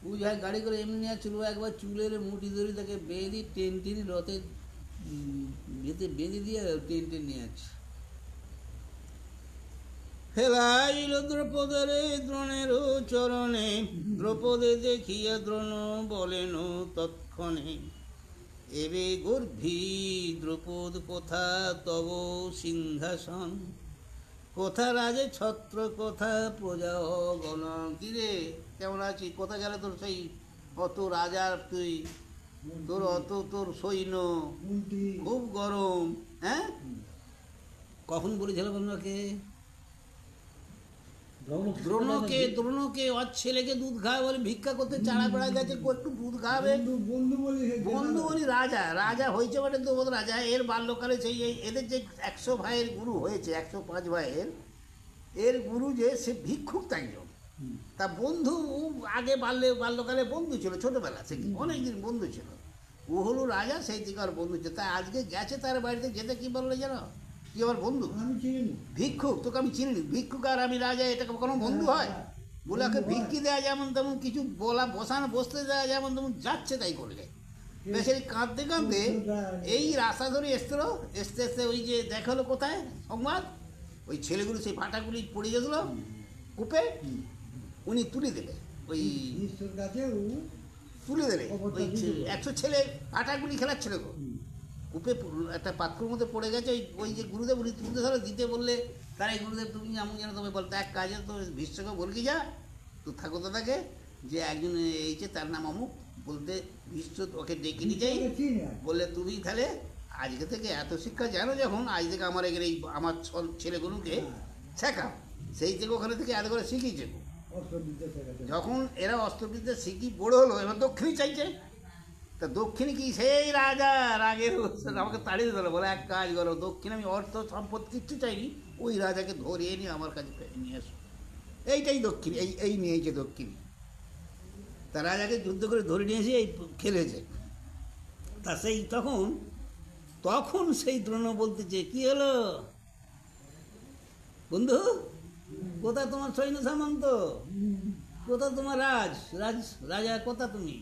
বুঝায় গাড়ি করে এমনি ছিল, একবার চুলের মুঠি ধরে তাকে বেঁধে টেনে রথে বেঁধে দিয়ে টেনে নিয়ে আছে। ফেলাইল দ্রৌপদের দ্রোণের চরণে, দ্রৌপদে দেখিয়া দ্রোণ বলেন তৎক্ষণে। এবে গর্ভী দ্রৌপদ কোথা তব সিংহাসন, কোথা রাজে ছত্র কোথা প্রজা গণ। কিরে কেমন আছিস, কোথা গেল তোর সেই অত রাজার, তুই তোর অত তোর সৈন্য, খুব গরম। হ্যাঁ, কখন বলেছিল আপনাকে? দ্রোণকে ওর ছেলেকে দুধ খাওয়া বলে ভিক্ষা করতে চাড়া বেড়া গেছে, একটু দুধ খাওয়াবে বন্ধু বলি। রাজা হয়েছে মানে তো রাজা। এর বাল্যকালে সেই এদের যে 100 ভাইয়ের গুরু হয়েছে, 105 ভাইয়ের, এর গুরু যে সে ভিক্ষুক একজন। তা বন্ধু আগে বাল্যকালে বন্ধু ছিল, ছোটবেলা থেকে অনেকদিন বন্ধু ছিল। ও হলো রাজা, সেই থেকে আর বন্ধু ছিল। তাই আজকে গেছে তার বাড়িতে, যেতে কি বললো জানো, কি আমার বন্ধু ভিক্ষুক, তোকে আমি চিনি, ভিক্ষুক আর আমি রাজা, এটা কোনো বন্ধু হয়? বলে ওকে ভিক্ষি দেওয়া যেমন তেমন, কিছু বলা বসতে দেওয়া যেমন তেমন, যাচ্ছে তাই করলে। বেচারি কাঁদতে কাঁদতে এই রাস্তা ধরে এসছিল, এসতে ওই যে দেখালো কোথায় সংবাদ, ওই ছেলেগুলো সেই পাটাগুলি পড়ে গেছিল কূপে, উনি তুলে দেবে, ওই তুলে দেবে ওই 100 ছেলে পাটাগুলি খেলার ছেলে গো, কূপে একটা পাত্রের মধ্যে পড়ে গেছে। ওই যে গুরুদেব উনি তুলতে ধরো দিতে বললে, তার এই গুরুদেব তুমি এমন যেন তুমি বলতো এক কাজে তো ভীষ্মকে বলকি যা তো থাকো দাদাকে, যে একজন এইছে তার নাম অমুক, বলতে ভীষ্ম ওকে ডেকে নিয়ে যাই, বললে তুমি তাহলে আজকে থেকে এত শিক্ষা জানো, যখন আজ থেকে আমার এখানে এই আমার ছেলেগুলোকে শেখাও, সেই থেকে ওখানে থেকে এত করে শিখিয়েছে। অস্ত্রবিদ্যা শেখাতে যখন এরা অস্ত্রবিদ্যা শিখি বড় হলো, এবার দক্ষিণী চাইছে। তা দক্ষিণী কি সেই রাজা রাগের আমাকে তাড়িয়ে দিল, বলে এক কাজ করো, দক্ষিণ আমি অর্থ সম্পদ কিচ্ছু চাইনি, ওই রাজাকে ধরিয়ে নিয়ে আমার কাছে নিয়ে এসো। এইটাই দক্ষিণ, এই নিয়েছে দক্ষিণী। তা রাজাকে যুদ্ধ করে ধরে নিয়ে এসে এই খেলেছে। তা সেই তখন সেই দ্রোণ বলতেছে, কি হলো বন্ধু, কোথা তোমার সৈন্য সামন্ত, কোথা তোমার রাজা, কোথা তুমি,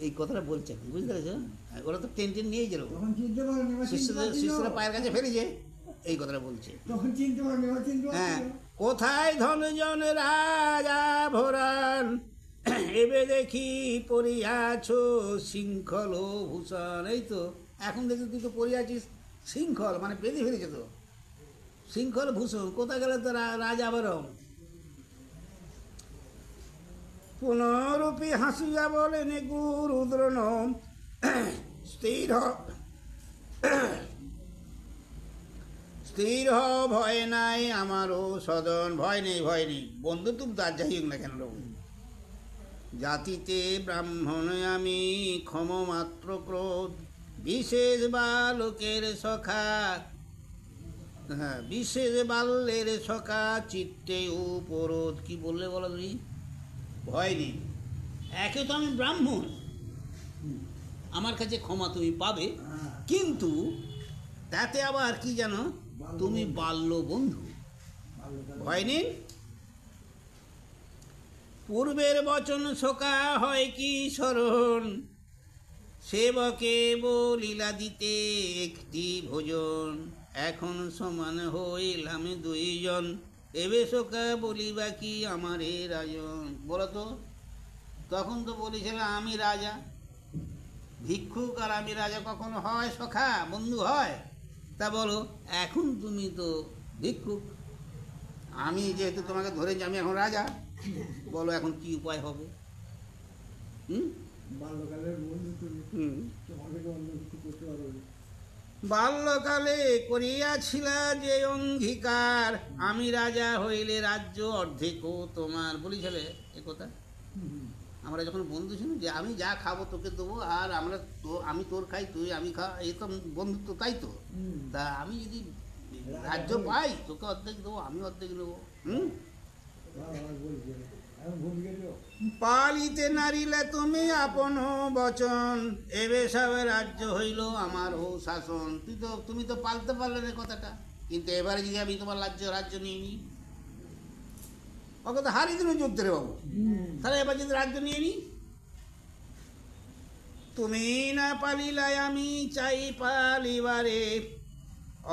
এই কথাটা বলছে, বুঝতে পেরেছো? ওরা তো টেন নিয়েই যেল, তখন চিনতে পারেনি, শিষ্যরা পায়ের কাছে ফেলেছে, এই কথাটা বলছে। তখন চিনতে পারেনি, হ্যাঁ, কোথায় ধনজন রাজা ভরান, এবে দেখি পরিয়াছ শৃঙ্খল ভূষণ। এই তো এখন দেখি তুই তো পরিয়াছিস শৃঙ্খল, মানে বেঁধে ফেলেছে তো, শৃঙ্খল ভূষণ। কোথায় গেলে তো রাজা বরং। পুনরূপী হাসিয়া বলেন গুরু দ্রোণ, স্থির ভয় নাই আমারও সদন। ভয় নেই, ভয় নেই বন্ধু, তুমি তার যাই হোক না কেন, জাতিতে ব্রাহ্মণ আমি, ক্ষম মাত্র ক্রোধ, বিশেষ বালকের সখা, হ্যাঁ বিশেষ বাল্যের সখা, চিত্তে উপরোধ। কি বললে বলো তুমি? ভয় নেই, একে তো আমি ব্রাহ্মণ, আমার কাছে ক্ষমা তুমি পাবে, কিন্তু তাতে আবার কি জানো, তুমি বাল্য বন্ধু, ভয় নেই। পূর্বের বচন শোকা হয় কি স্মরণ, সেবকে বলিলা দিতে একটি ভোজন, এখন সমান হইলাম দুইজন, এবে শোকা বলিবা কি আমারে রাজন। বলো তো, তখন তো বলেছিল আমি রাজা, ভিক্ষুক আর আমি রাজা কখনো হয় সখা বন্ধু হয়? তা বলো, এখন তুমি তো ভিক্ষুক, আমি যেহেতু তোমাকে ধরেছি, আমি এখন রাজা, বলো এখন কি উপায় হবে? বাল্যকালের বন্ধু তুমি, তোমাকে তো অন্য কিছু করতে পারবে না। বাল্যকালে করিয়াছিলা যে অঙ্গীকার, আমি রাজা হইলে রাজ্য অর্ধেকও তোমার, বলেছিলে এ কথা। আমরা যখন বন্ধু ছিল, যে আমি যা খাবো তোকে দেবো, আর আমি তোর খাই, তুই আমি খা, এই তো বন্ধুত্ব, তাই তো? তা আমি যদি রাজ্য পাই, তোকে অর্ধেক দেবো, আমি অর্ধেক নেবো। পালিতে নারিলে তুমি আপন বচন, এবে সব রাজ্য হইল আমার ও শাসন। তুমি তো পালতে পারলে না কথাটা, কিন্তু এবারে যদি আমি তোমার রাজ্য নিয়ে নিই, ওকে তো হারিয়ে দিন যুদ্ধে রে বাবু, তাহলে এবার যদি রাজ্য নিয়ে নিই, তুমি না পালিলাই আমি চাই পালিবারে,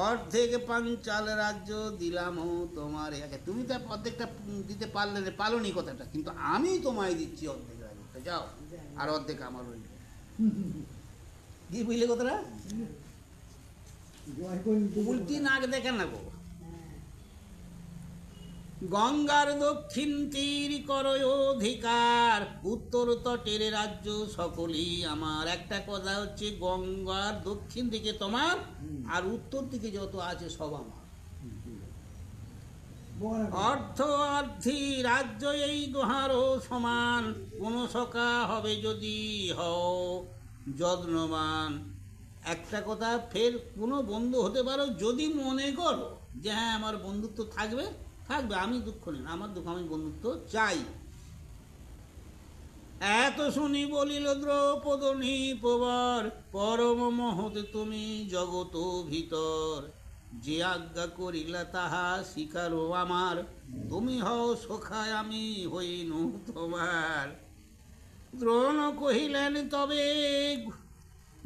অর্ধেক পাঞ্চাল রাজ্য দিলাম তোমারে। আচ্ছা, তুমি তো অর্ধেকটা দিতে পারলে না, পালোনি কথাটা, কিন্তু আমি তোমায় দিচ্ছি অর্ধেক রাজ্যটা, যাও, আর অর্ধেক আমার রইল। কি বুঝলে কথাটা? উল্টি নাক দেখেন না গো। গঙ্গার দক্ষিণ তীর করয় অধিকার, উত্তর তটের রাজ্য সকলই আমার। একটা কথা হচ্ছে, গঙ্গার দক্ষিণ দিকে তোমার, আর উত্তর দিকে যত আছে সব আমার। অর্থ অর্ধি রাজ্য এই দোহারও সমান, কোন সখা হবে যদি হও যত্নবান। একটা কথা, ফের কোনো বন্ধু হতে পারো যদি মনে করো যে হ্যাঁ আমার বন্ধুত্ব থাকবে, আমি দুঃখ নেই, আমার দুঃখ, আমি বন্ধুত্ব চাই। এত শুনি বলিল দ্রৌপদ নিপবর, পরম মহৎ তুমি জগত ভিতর, যে আজ্ঞা করিলা তাহা শিকারো আমার, তুমি হও সখায় আমি হইনু তোমার। দ্রোণ কহিলেন তবে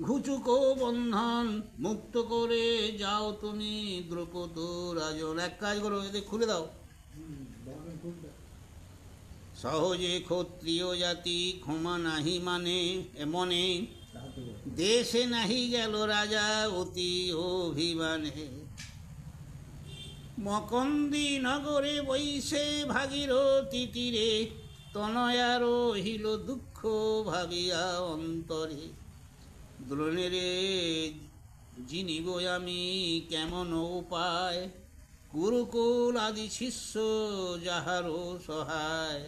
ঘুচুক বন্ধন, মুক্ত করে যাও তুমি দ্রৌপদ রাজন। এক কাজ করো, এদের খুলে দাও। সহজে ক্ষত্রিয় জাতি ক্ষমা নাহি মানে মনে, দেশে নাহি গেল রাজা অতি অভিমানে, মকন্দী নগরে বৈশে ভাগীরথী তীরে, তনয়া রহিল দুঃখ ভাবিয়া অন্তরে, দ্রোণের জিনিব আমি কেমন উপায়, কুরুকুল আদি শিষ্য যাহারও সহায়।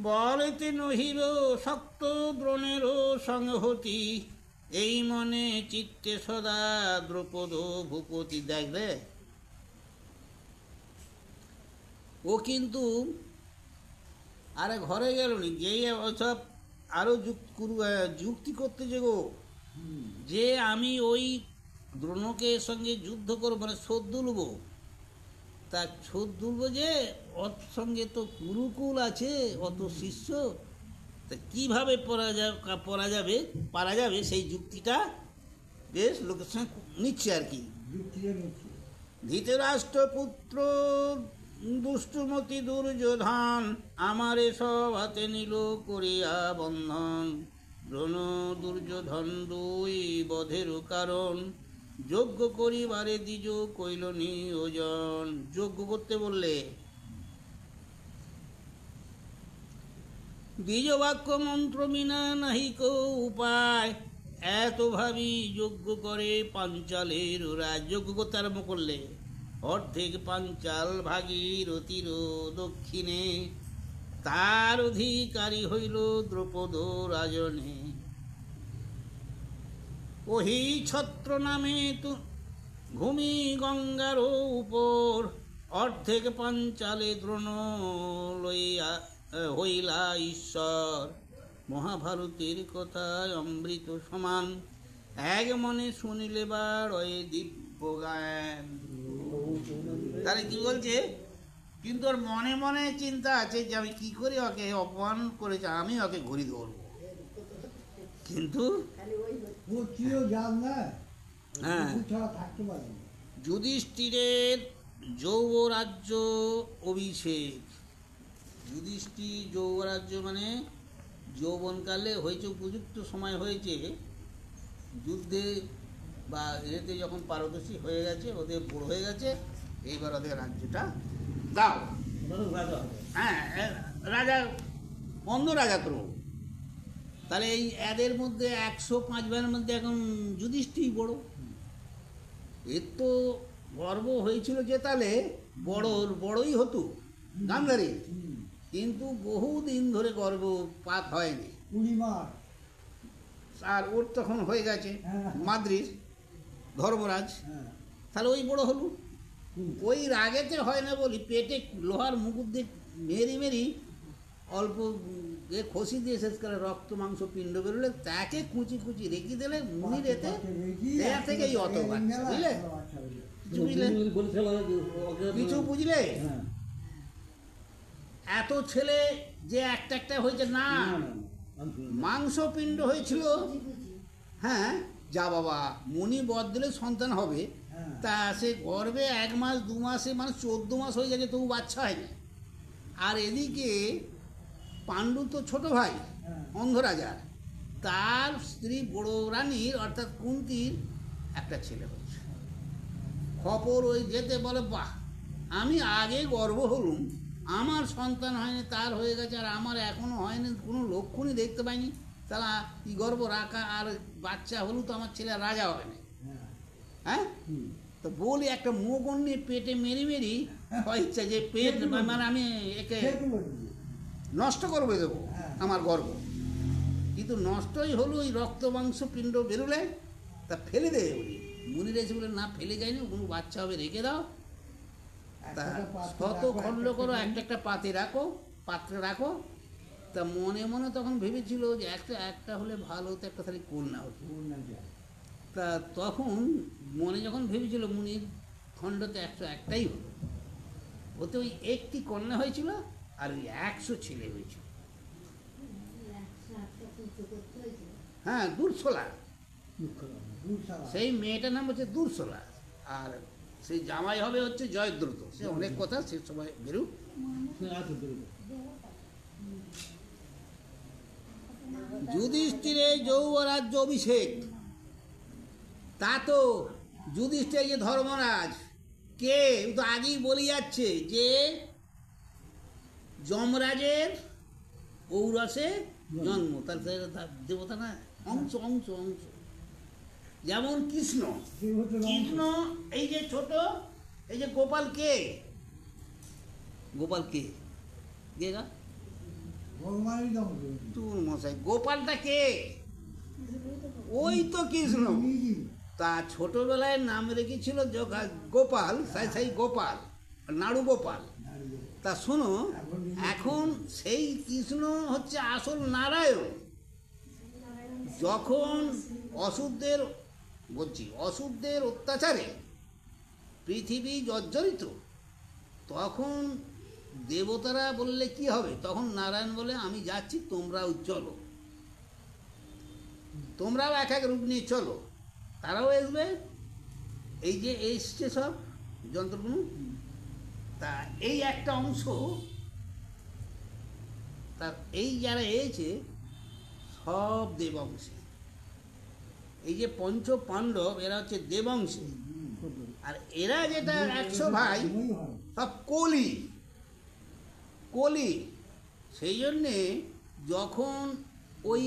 বলেতে নহিল শক্ত দ্রোণেরও সংহতি, এই মনে চিত্তে সদা দ্রৌপদ ভূপতি। দেখবে ও কিন্তু আরে ঘরে গেল নি, যেই ওসব আরো যুক্তি করতে যে গো, যে আমি ওই দ্রোণকে সঙ্গে যুদ্ধ করবো, মানে শোধ তুলবো। তা শোধ তুলবো যে ওর সঙ্গে তো কুরুকুল আছে, অত শিষ্য, তা কীভাবে পারা যাবে সেই যুক্তিটা বেশ লোকের সঙ্গে নিচ্ছে আর কি। যুক্তিটা নিচ্ছে। ধৃতরাষ্ট্রপুত্র দুষ্টুমতি দুর্যোধন, আমারে সব হাতে নিল করিয়া বন্ধন। দ্রোণ দুর্যোধন দুই বধের কারণ, যজ্ঞ করিবারে দ্বিজ কইল নিয়োজন। যজ্ঞ করতে বললে, দ্বিজ বাক্য মন্ত্র বিনা নাহিক উপায়, এত ভাবি যজ্ঞ করে পাঞ্চালের রাজ। যজ্ঞ করতে আরম্ভ করলে, অর্ধেক পাঞ্চাল ভাগীরথীর দক্ষিণে, তার অধিকারী হইল দ্রৌপদ রাজনে। ওহি ছত্র নামে ভূমি গঙ্গার উপর, অর্ধেক পাঞ্চালে দ্রোণ লইয়া হইলা ঈশ্বর। মহাভারতের কথায় অমৃত সমান, এক মনে শুনিলে বাড়ে দিব্য গান। তাহলে কি বলছে, কিন্তু ওর মনে মনে চিন্তা আছে যে আমি কি করে ওকে অপমান করেছে, আমি ওকে ঘুরি ধরবো। কিন্তু ও কিও জান না, হ্যাঁ, ছাড়া থাকতে পারে না। যুধিষ্ঠিরের যৌবরাজ্য অভিষেক। যুধিষ্ঠির যৌবরাজ্য মানে যৌবনকালে হয়েছে, উপযুক্ত সময় হয়েছে যুদ্ধে বা এতে, যখন পারদর্শী হয়ে গেছে, ওদের বড় হয়ে গেছে, এইবার ওদের রাজ্যটা দাও। হ্যাঁ, রাজা অন্য রাজা করো। তাহলে এই এদের মধ্যে 105 ভাইয়ের মধ্যে এখন যুধিষ্ঠির বড়। এর তো গর্ব হয়েছিল যে তাহলে বড়ই হতো গান্ধারী, কিন্তু বহুদিন ধরে গর্ভপাত হয়নি। 20 মাস। আর ওর তখন হয়ে গেছে মাদ্রির ধর্মরাজ, তাহলে ওই বড় হলো। ওই রাগেতে হয় না বলি পেটে লোহার মুকুট দিয়ে মেরি অল্প খসি দিয়ে শেষ করে রক্ত মাংস পিণ্ড বেরোলে তাকে কুচি রেখে দিলে মুনির এতে দেয়া থেকে এই অত বাচ্চা, বুঝলে? কিছু বুঝলে? এত ছেলে যে একটা হয়েছে না, মাংস পিণ্ড হয়েছিল। হ্যাঁ, যা বাবা, মুনি বর দিলে সন্তান হবে, তা সে গর্ভে 1 মাস 2 মাসে মানে 14 মাস হয়ে যাচ্ছে, তবু বাচ্চা হয় না। আর এদিকে পাণ্ডু তো ছোট ভাই অন্ধ রাজার, তার স্ত্রী বড় রানীর অর্থাৎ কুন্তির একটা ছেলে হয়েছে। খবর ওই যেতে বলে, বাহ, আমি আগে গর্ব হলুম, আমার সন্তান হয়নি, তার হয়ে গেছে, আর আমার এখনো হয়নি, কোনো লক্ষণই দেখতে পাইনি, তাহলে কি গর্ব রাখা, আর বাচ্চা হলো তো আমার ছেলে রাজা হবে না। হ্যাঁ, তো বলি একটা মোগন নিয়ে পেটে মেরি ইচ্ছা যে পেট মানে আমি একে নষ্ট করবে দেবো আমার গর্ব, কিন্তু নষ্টই হলো। ওই রক্ত মাংস পিণ্ড বেরোলে তা ফেলে দেয় বলি। মুনির এসে বলে, না ফেলে যায়নি, কোনো বাচ্চা হবে, রেখে দাও। তা শত খণ্ড করো, একটা পাত্রে রাখো। তা মনে মনে তখন ভেবেছিল যে একটা হলে ভালো হতো, একটা তাহলে কন্যা হতো। তা তখন মনে যখন ভেবেছিল, মুনির খণ্ডতে 101টাই হলো, ওতে ওই একটি কন্যা হয়েছিল আর ওই 100 ছেলে হয়েছিল। হ্যাঁ, দুর্শলা, সেই মেয়েটার নাম হচ্ছে দুর্শলা, আর সেই জামাই হবে হচ্ছে জয়দ্রুত। সে অনেক কথা, সে সময় বেরু। যুধিষ্ঠিরের যৌবরাজ্য অভিষেক, তা তো যুধিষ্ঠির যে ধর্মরাজ কে, তো আগেই বলে যাচ্ছে যে যমরাজের ঔরসে জন্ম, তার দেবতা না অংশ অংশ অংশ। যেমন কৃষ্ণ, দেবতার অংশ। কৃষ্ণ এই যে ছোট, এই যে গোপাল কে? গোপাল কে? কে গা? ভগবানেরই অংশ। তোর মশাই, গোপালটা কে? ওই তো কৃষ্ণ। নিজেই। তা ছোটবেলায় নাম রেখেছিল গোপাল, সাই সাই গোপাল, নাড়ু গোপাল। দাঁড়িয়ে। তা শোনো, এখন সেই কৃষ্ণ হচ্ছে আসল নারায়ণ। যখন অসুরদের, বলছি অসুরদের অত্যাচারে পৃথিবী জর্জরিত, তখন দেবতারা বললে কি হবে? তখন নারায়ণ বলে আমি যাচ্ছি, তোমরাও চলো, তোমরাও এক এক রূপ নিয়ে চলো। তারাও আসবে, এই যে এসছে সব যন্ত্রগুলো। তা এই একটা অংশ, তার এই যারা এসেছে সব দেবংশে। এই যে পঞ্চ পাণ্ডব এরা হচ্ছে দেবংশে, আর এরা যেটা 100 ভাই সময়ই হয়। সব কলি। কলি। সেই জন্যে যখন ওই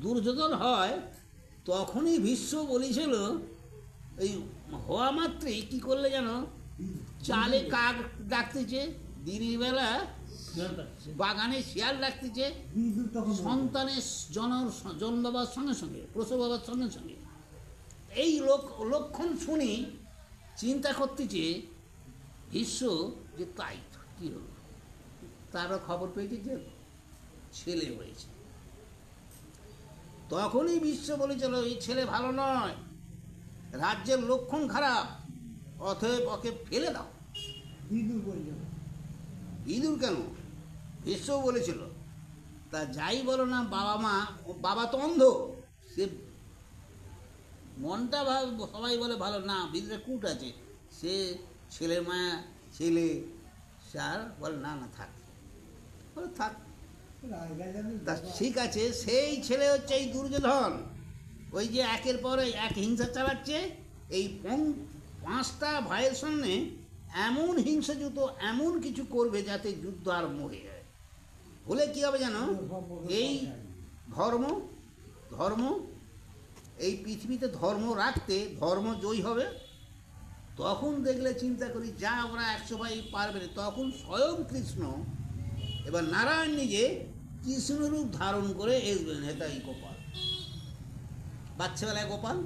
দুর্যোধন হয়, তখনই ভীষ্ম বলেছিল, এই হওয়া মাত্রই কী করলে যেন, চালে কাক ডাকতেছে, দিনের বেলা বাগানে শিয়াল ডাকতেছে, বিদ্যুৎ তখন সন্তানের জন্মাবার সঙ্গে সঙ্গে, প্রসব হবার সঙ্গে সঙ্গে। এই লক্ষণ শুনি চিন্তা করতেছে ভীষ্ম যে তাই তো, কী হলো? তারও খবর পেয়েছে যে ছেলে হয়েছে। তখনই বিশ্ব বলেছিল এই ছেলে ভালো নয়, রাজ্যের লক্ষণ খারাপ, অতএব ওকে ফেলে দাও। বিদ্যুৎ পরিচালনা। ইঁদুর কেন? বিশ্ব বলেছিল। তা যাই বলো না, বাবা মা, বাবা তো অন্ধ, সে মনটা সবাই বলে ভালো না, ভিতরে কুট আছে, সে ছেলের মায়া, ছেলে, স্যার বলে না না থাক, বলে থাক। তা ঠিক আছে, সেই ছেলে হচ্ছে এই দুর্যোধন। ওই যে একের পর এক হিংসা চালাচ্ছে, এই 5টা ভাইয়ের সামনে এমন হিংসাযুত এমন কিছু করবে যাতে যুদ্ধ আর মরে যায়। হলে কী হবে জানো? এই ধর্ম, ধর্ম এই পৃথিবীতে ধর্ম রাখতে, ধর্ম জয়ী হবে। তখন দেখলে চিন্তা করি যা ওরা 100 ভাই পারবে না, তখন স্বয়ং কৃষ্ণ, এবার নারায়ণ নিজে কৃষ্ণরূপ ধারণ করে আসবেন। এটাই গোপাল, বাচ্চাবেলায় গোপাল,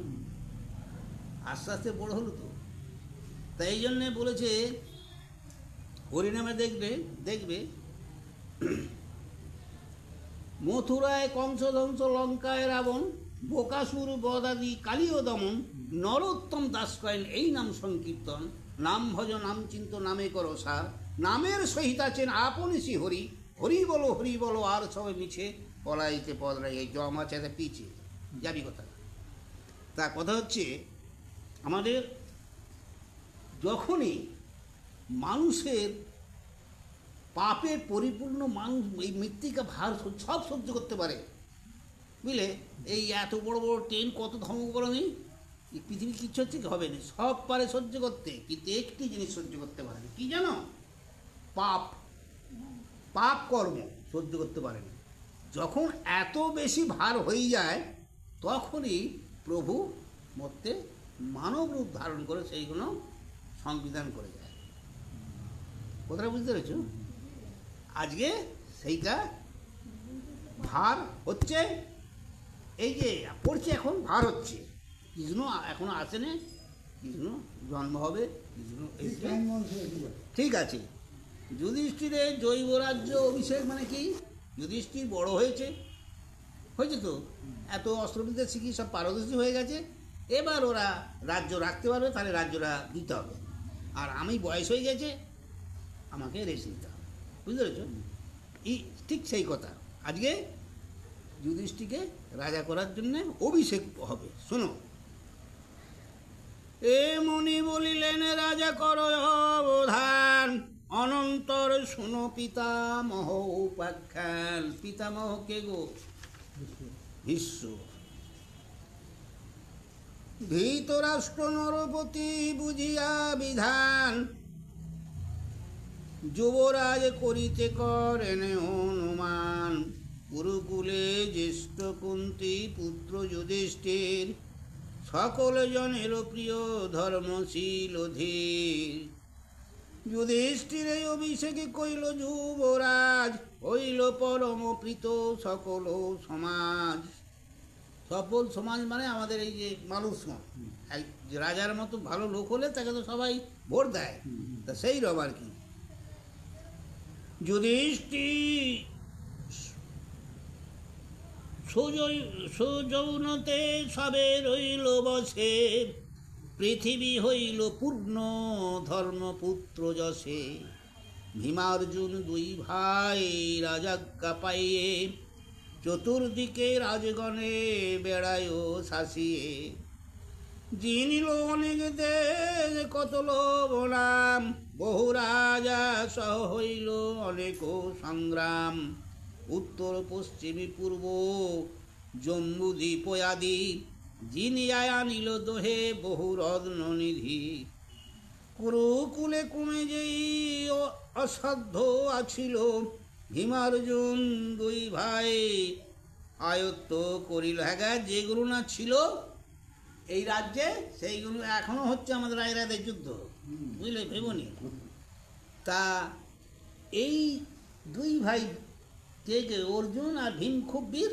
আস্তে আস্তে বড় হলো তো। তাই এই জন্যে বলেছে হরিনামে দেখবে দেখবে মথুরায় কংসধ্বংস, লঙ্কায় রাবণ, বোকাসুর বদাদি কালীয় দমন, নরোত্তম দাস কয়েন এই নাম সংকীর্তন, নাম ভজ নাম চিন্ত নামে করো সার, নামের সহিত আছেন আপনি শ্রী হরি, হরি বলো আর সবে মিছে, পলাইতে পদরাই এই জমা চেতে পিছে যাবি কথা। তা কথা হচ্ছে আমাদের যখনই মানুষের পাপে পরিপূর্ণ, মানুষ এই মৃত্তিকা ভার সব সহ্য করতে পারে, বুঝলে? এই এত বড় বড় ট্রেন কত ধর্মকরণী, এই পৃথিবী কিচ্ছু হচ্ছে কি হবে না, সব পারে সহ্য করতে, কিন্তু একটি জিনিস সহ্য করতে পারে না, কী জানো? পাপ, পাপ কর্ম সহ্য করতে পারে না। যখন এত বেশি ভার হয়ে যায়, তখনই প্রভু মধ্যে মানব রূপ ধারণ করে সেইগুলো সংবিধান করে যায়। কথাটা বুঝতে পেরেছ? আজকে সেইটা ভার হচ্ছে, এই যে পড়ছে এখন ভার হচ্ছে, কৃষ্ণ এখনো আসেনি, কৃষ্ণ জন্ম হবে, কৃষ্ণ এসে ঠিক আছে। যুধিষ্ঠিরের জৈব রাজ্য অভিষেক মানে কি? যুধিষ্ঠির বড় হয়েছে, হয়েছে তো, এত অস্ত্রবিদ্যা শিখি সব পারদর্শী হয়ে গেছে, এবার ওরা রাজ্য রাখতে পারবে, তাহলে রাজ্যটা দিতে হবে। আর আমি বয়স হয়ে গেছে, আমাকে রেস্ট নিতে হবে, বুঝতে পেরেছ? ঠিক সেই কথা। আজকে যুধিষ্ঠিরকে রাজা করার জন্যে অভিষেক হবে। শোনো, এ মুনি বলিলেন রাজা কর অবধান, অনন্তর শুনো পিতামহ উপাখ্যান। পিতামহ কে গো? ভীষ্ম। ধৃতরাষ্ট্র নরপতি বুঝিয়া বিধান, যুবরাজ করিতে করেন অনুমান, গুরুকুলে জ্যেষ্ঠ মন্ত্রী পুত্র যুধিষ্ঠির, সকল জনের প্রিয় ধর্মশীল ধীর। যুধিষ্ঠির এই অভিষেকে কইল যুবরাজ, হইল পরম প্রীত সকল সমাজ। সকল সমাজ মানে আমাদের এই যে মানুষগণ, এক রাজার মতো ভালো লোক হলে তাকে তো সবাই ভোট দেয়, তা সেই রব আর কি। যুধিষ্ঠির সৌজন্যতে সবে রইল বসে, পৃথিবী হইল পূর্ণ ধর্মপুত্র যশে। ভীমার্জুন দুই ভাই রাজাজ্ঞা পাইয়ে, চতুর্দিকে রাজগণে বেড়ায় শাসিয়ে। জিনিল অনেক দেশ কত লোক নাম, বহু রাজা সহ হইল অনেক সংগ্রাম। উত্তর পশ্চিমী পূর্ব জম্বুদ্বীপ আদি, যিনি আনিল দোহে বহু রত্ননিধি। কুরুকুলে কুমে যেই অসাধ্য আছিল, ভীমার্জুন দুই ভাই আয়ত্ত করিল। হ্যাঁ, যেগুলো না ছিল এই রাজ্যে সেইগুলো এখনো হচ্ছে আমাদের রায়রাদের যুদ্ধ, বুঝলে ভেবনি। তা এই দুই ভাই কে অর্জুন আর ভীম খুব বীর,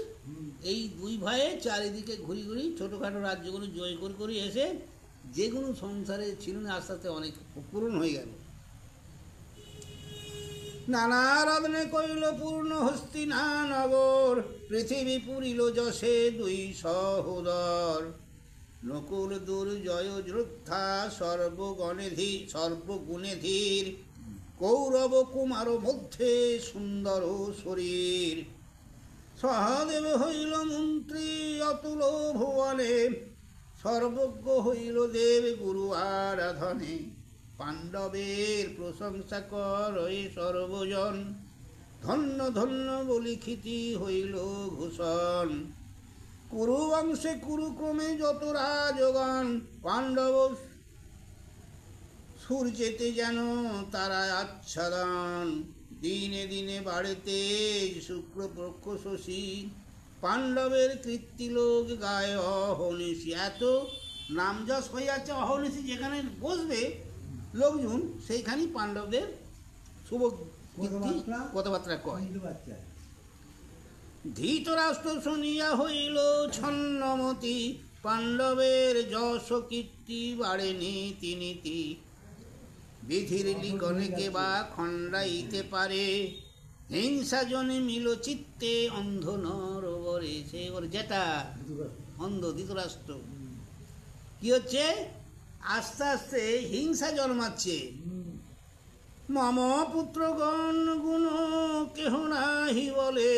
এই দুই ভাইয়ে চারিদিকে ঘুরি ঘুরি ছোটোখাটো রাজ্যগুলো জয় করে এসে যেগুলো সংসারে ছিল না আস্তে আস্তে অনেক পূরণ হয়ে গেল। নানা রত্নে কইল পূর্ণ হস্তিনানগর, পৃথিবী পুরিল যশে দুই সহোদর। নকুল দুর্জয় যোদ্ধা সর্বগুণে ধীর, কৌরব কুমার মধ্যে সুন্দর শরীর। সহদেব হইল মন্ত্রী অতুল ভুবনে, সর্বজ্ঞ হইল দেব গুরু আরাধনে। পাণ্ডবের প্রশংসা করে সর্বজন, ধন্য ধন্য বলি খ্যাতি হইল ভূষণ। কুরু বংশে কুরুক্রমে যত রাজগণ, পাণ্ডব সূর্যেতে যেন তারা আচ্ছাদন। দিনে দিনে বাড়ে তেজ শুক্লপক্ষ শশী, পাণ্ডবের কীর্তিলোক গায়ে অহর্নিশি। এত নামযশ হয়ে যাচ্ছে অহর্নিশি, যেখানে বসবে লোকজন সেইখানেই পাণ্ডবদের শুভ কথাবার্তা কয়। ধৃতরাষ্ট্র শুনিয়া হইল ছন্নমতি, পাণ্ডবের যশ কীর্তি বাড়ে নীতি নীতি। বিধির লিখনকে বা খণ্ডাইতে পারে, হিংসা জন্মিল চিত্তে অন্ধ নরবরে। সে ওর যেটা অন্ধ ধৃতরাষ্ট্র কি হচ্ছে, আস্তে আস্তে হিংসা জন্মাচ্ছে। মম পুত্রগণ গুণ কেহ নাহি বলে,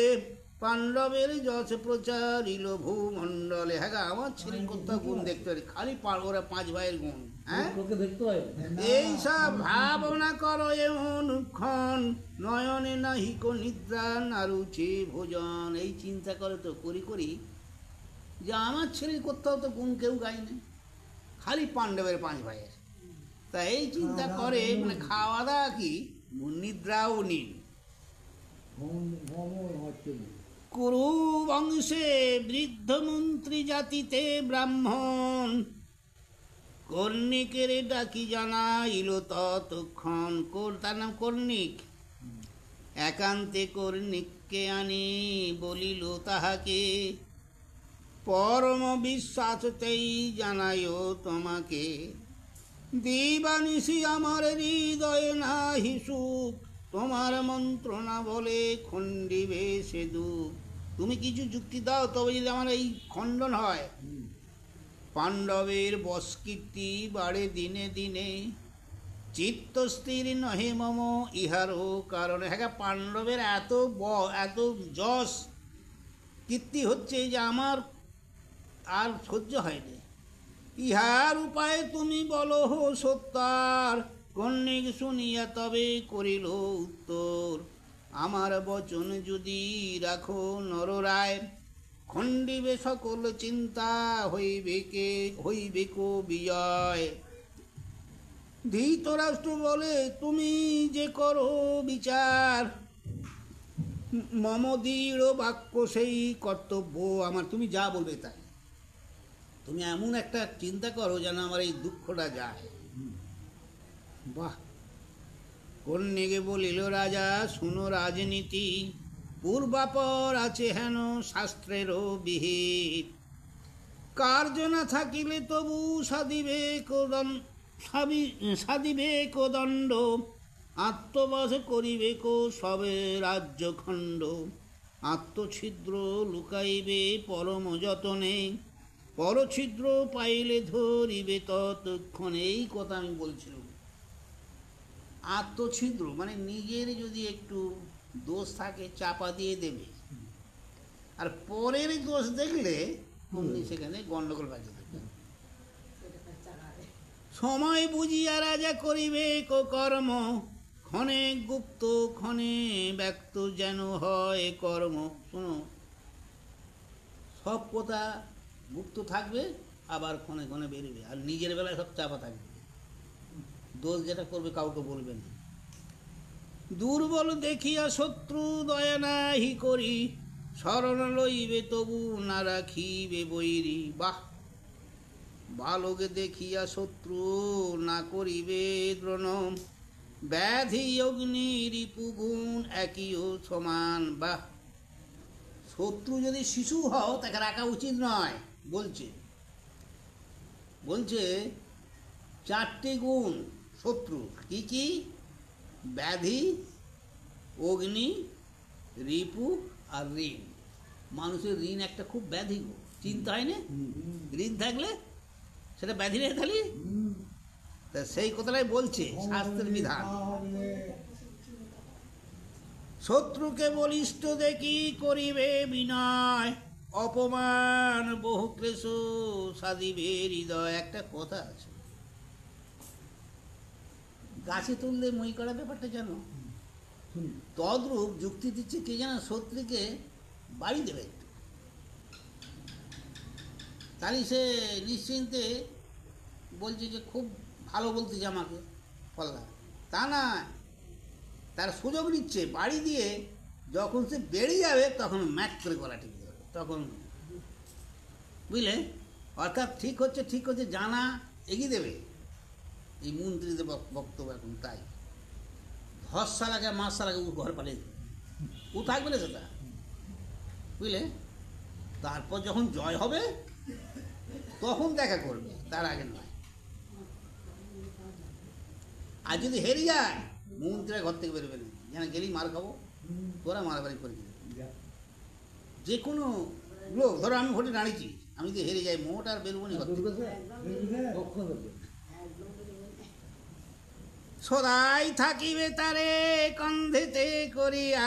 পাণ্ডবের যশ প্রচারিল ভূমণ্ডলে। হ্যাঁ, আমার ছেলে কোথাও গুণ দেখতে পারি, খালি ওরা পাঁচ ভাইয়ের গুণ। হ্যাঁ, এইসব ভাবনা করো অনুক্ষণ, নয়নে নাহিক নিদ্রা নারুচি ভোজন। এই চিন্তা করে তো করি যে আমার ছেলের কোথাও তো গুণ কেউ গাইনি, খালি পাণ্ডবের পাঁচ ভাইয়ের। তা এই চিন্তা করে মানে খাওয়া দাওয়া কি, নিদ্রাও নীল। কুরু বংশে বৃদ্ধ মন্ত্রী জাতিতে ব্রাহ্মণ, কর্ণিকের ডাকি জানাইল ততক্ষণ। তার নাম কর্ণিক। একান্তে কর্ণিককে আনি বলিল তাহাকে, পরম বিশ্বাসতেই জানায় তোমাকে। দিবানিশি আমার হৃদয়ে নাহি সুখ, তোমার মন্ত্রণা বলে খণ্ডিবে সে দুঃখ। তুমি কিছু যুক্তি দাও, তবে যদি আমার এই খণ্ডন হয়। পাণ্ডবের বৎকীর্তি বাড়ে দিনে দিনে, চিত্তস্থির নহে মম ইহারও কারণে। হ্যাঁ, পাণ্ডবের এত যশ কীর্তি হচ্ছে যে আমার আর সহ্য হয়নি। ইহার উপায় তুমি বলো হো সত্যার, কর্ণিক শুনিয়া তবে করিল উত্তর। আমার বচন যদি রাখো নররায়, খণ্ডিবে সকল চিন্তা হইবে কো বিজয়। ধৃতরাষ্ট্র বলে তুমি যে করো বিচার, মম দৃঢ় বাক্য সেই কর্তব্য আমার, তুমি যা বলবে তাই। তুমি এমন একটা চিন্তা করো যেন আমার এই দুঃখটা যায়। বাহ। কন্যেকে বলিল রাজা, শুনো রাজনীতি, পূর্বাপর আছে হেন শাস্ত্রেরও বিহিত। কার্য না থাকিলে তবু সাধিবে দণ্ড, আত্মবশ করিবে সবে রাজ্যখণ্ড। আত্মছিদ্র লুকাইবে পরম যতনে, পরছিদ্র পাইলে ধরিবে ততক্ষণে। এই কথা আমি বলছিলাম। আত্মছিদ্র মানে নিজের যদি একটু দোষ থাকে চাপা দিয়ে দেবে, আর পরের দোষ দেখলে অমনি সেখানে গন্ডগোল বাজিয়ে দেবে। সময় বুঝিয়া রাজা করিবে কর্ম, ক্ষণে গুপ্ত ক্ষণে ব্যক্ত যেন হয় কর্ম। শোনো, সব কথা গুপ্ত থাকবে, আবার ক্ষণে ক্ষণে বেরোবে, আর নিজের বেলায় সব চাপা থাকবে। দোষ যেটা করবে কাউকে বলবে না। দুর্বল দেখিয়া শত্রু দয়া নাহি করি, শরণ লইবে তবু না রাখিবে বৈরী। বাহ। বালকে দেখিয়া শত্রু না করিবে দ্রোণ, ব্যাধি অগ্নি রিপু গুণ একইও সমান। বাহ। শত্রু যদি শিশু হও তাকে রাখা উচিত নয়। বলছে 4টি গুণ শত্রু, কি কি? ব্যাধি, অগ্নি, রিপু আর ঋণ। মানুষের ঋণ একটা খুব ব্যাধি, চিন্তা হয় না? ঋণ থাকলে সেটা ব্যাধি রেখে খালি, তা সেই কথাটাই বলছে শাস্ত্রের বিধান। শত্রুকে বলিষ্ঠ দেখি করিবে বিনয়, অপমান বহু ক্লেশ সাধিবে হৃদয়। একটা কথা আছে, গাছে তুললে মই করা ব্যাপারটা জানো? তদ্রূপ যুক্তি দিচ্ছে কে জানো? শত্রুকে বাড়ি দেবে একটু, তাহলে সে নিশ্চিন্তে বলছে যে খুব ভালো বলতেছে আমাকে ফল্লা, তা না, তার সুযোগ নিচ্ছে বাড়ি দিয়ে। যখন সে বেরিয়ে যাবে তখন ম্যাক করে গলা টিপে দেবে, তখন বুঝলে? অর্থাৎ ঠিক হচ্ছে জানা এগিয়ে দেবে। এই মন্ত্রীদের বক্তব্য এখন তাই। 10 সাল আগে 5 সাল আগে ও ঘর পালিয়ে দেবে, ও থাকবে না সেটা, বুঝলে? তারপর যখন জয় হবে তখন দেখা করবে, তার আগে নয়। আর যদি হেরে যায় মন্ত্রীরা ঘর থেকে বেরোবে না, যেন গেলেই মার খাবো, তোরা মারামারি করে দিবে। যে কোনো লোক, ধরো আমি ভোটে দাঁড়িয়েছি, আমি যদি হেরে যাই মোট আর বেরোবো না। সদাই থাকিবে তারে কন্ধেতে করিয়া,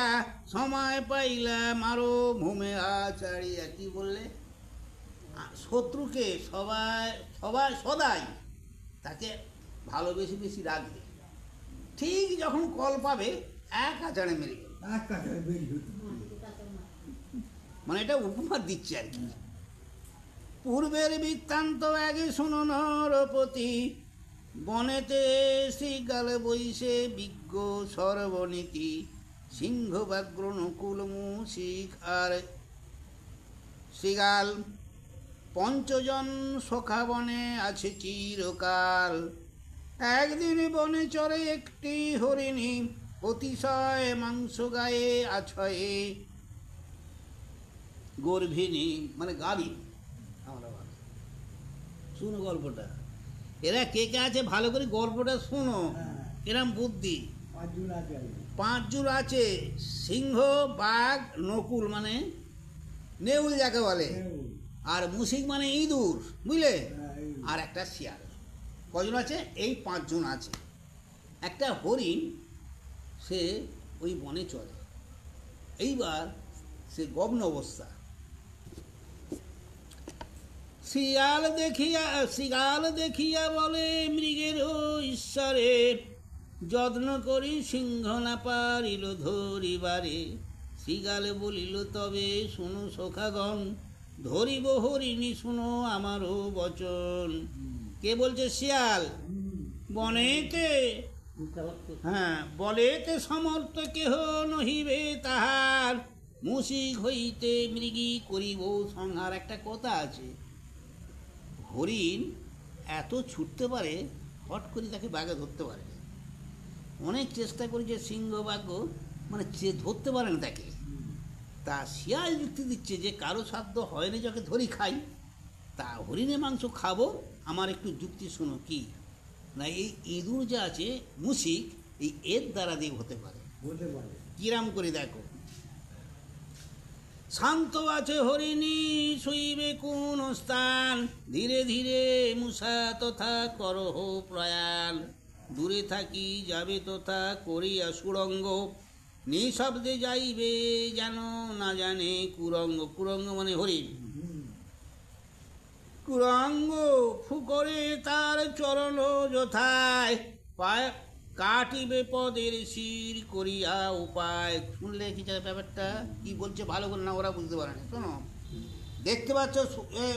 সময় পাইলাম আরো ভূমে আচারিয়া। কি বললে? শত্রুকে সদাই তাকে ভালোবেসে বেশি রাখবে, ঠিক যখন কল পাবে এক আচারে মেরে গেল। মানে এটা উপমা দিচ্ছে আর কি। পূর্বের বৃত্তান্ত আগে শুনো নরপতি, বনেতে শ্রীগাল বৈশে বিজ্ঞ সর্বনীতি, সিংহ ব্যাঘ্র নকুল মুশিক আর শ্রীগাল, 5 জন সখা বনে আছে চিরকাল। একদিন বনে চড়ে একটি হরিণী, অতিশয় মাংস গায়ে আছয়ে গর্ভিণী, মানে গাভী। শুনো গল্পটা, এরা কে কে আছে ভালো করে গল্পটা শোনো। এরম বুদ্ধি 5 জন আছে, সিংহ, বাঘ, নকুল মানে নেউল যাকে বলে, আর মুশিক মানে ইঁদুর, বুঝলে? আর একটা শিয়াল। কজন আছে? এই 5 জন আছে। একটা হরিণ সে ওই বনে চলে, এইবার সে গগ্ন অবস্থা। শিয়াল দেখিয়া বলে মৃগের ঈশ্বরে, যত্ন করি সিংহ না পারিল ধরিবারে। শিয়ালে বলিল তবে শুনো সখাগণ, ধরিব হরিণী শুনো আমারও বচন। কে বলছে? শিয়াল। বনেতে চালাক তো। হ্যাঁ, বলেতে সমর্থ কেহ নহিবে তাহার, মুসিক হইতে মৃগী করিব সংহার। একটা কথা আছে, হরিণ এত ছুটতে পারে, হট করে তাকে বাঘে ধরতে পারে না। অনেক চেষ্টা করেছে সিংহ বাঘ, মানে ধরতে পারে না তাকে। তা শিয়াল যুক্তি দিচ্ছে যে কারো সাধ্য হয় না, যাকে ধরি খাই, তা হরিণের মাংস খাবো, আমার একটু যুক্তি শোনো। কি না, এই ইঁদুর যা আছে মুশিক, এই এর দ্বারা দিয়ে হতে পারে। বলতে পারে। কিরাম করে দেখো, শান্ত আছে হরিণী শুইবে কোন স্থান, ধীরে ধীরে মুসা তথা করহ প্রয়াণ, দূরে থাকি যাবে তথা করিয়া সুরঙ্গ, নিঃশব্দে যাইবে যেন না জানে কুরঙ্গ। কুরঙ্গ মানে হরিণ। কুরঙ্গ ফুকরে তার চরণ যথায়, পায় কাটিবে পদের শির করিয়া উপায়। শুনলে কি যায় ব্যাপারটা, কি বলছে ভালো করে না, ওরা বুঝতে পারে না। শোনো, দেখতে পাচ্ছ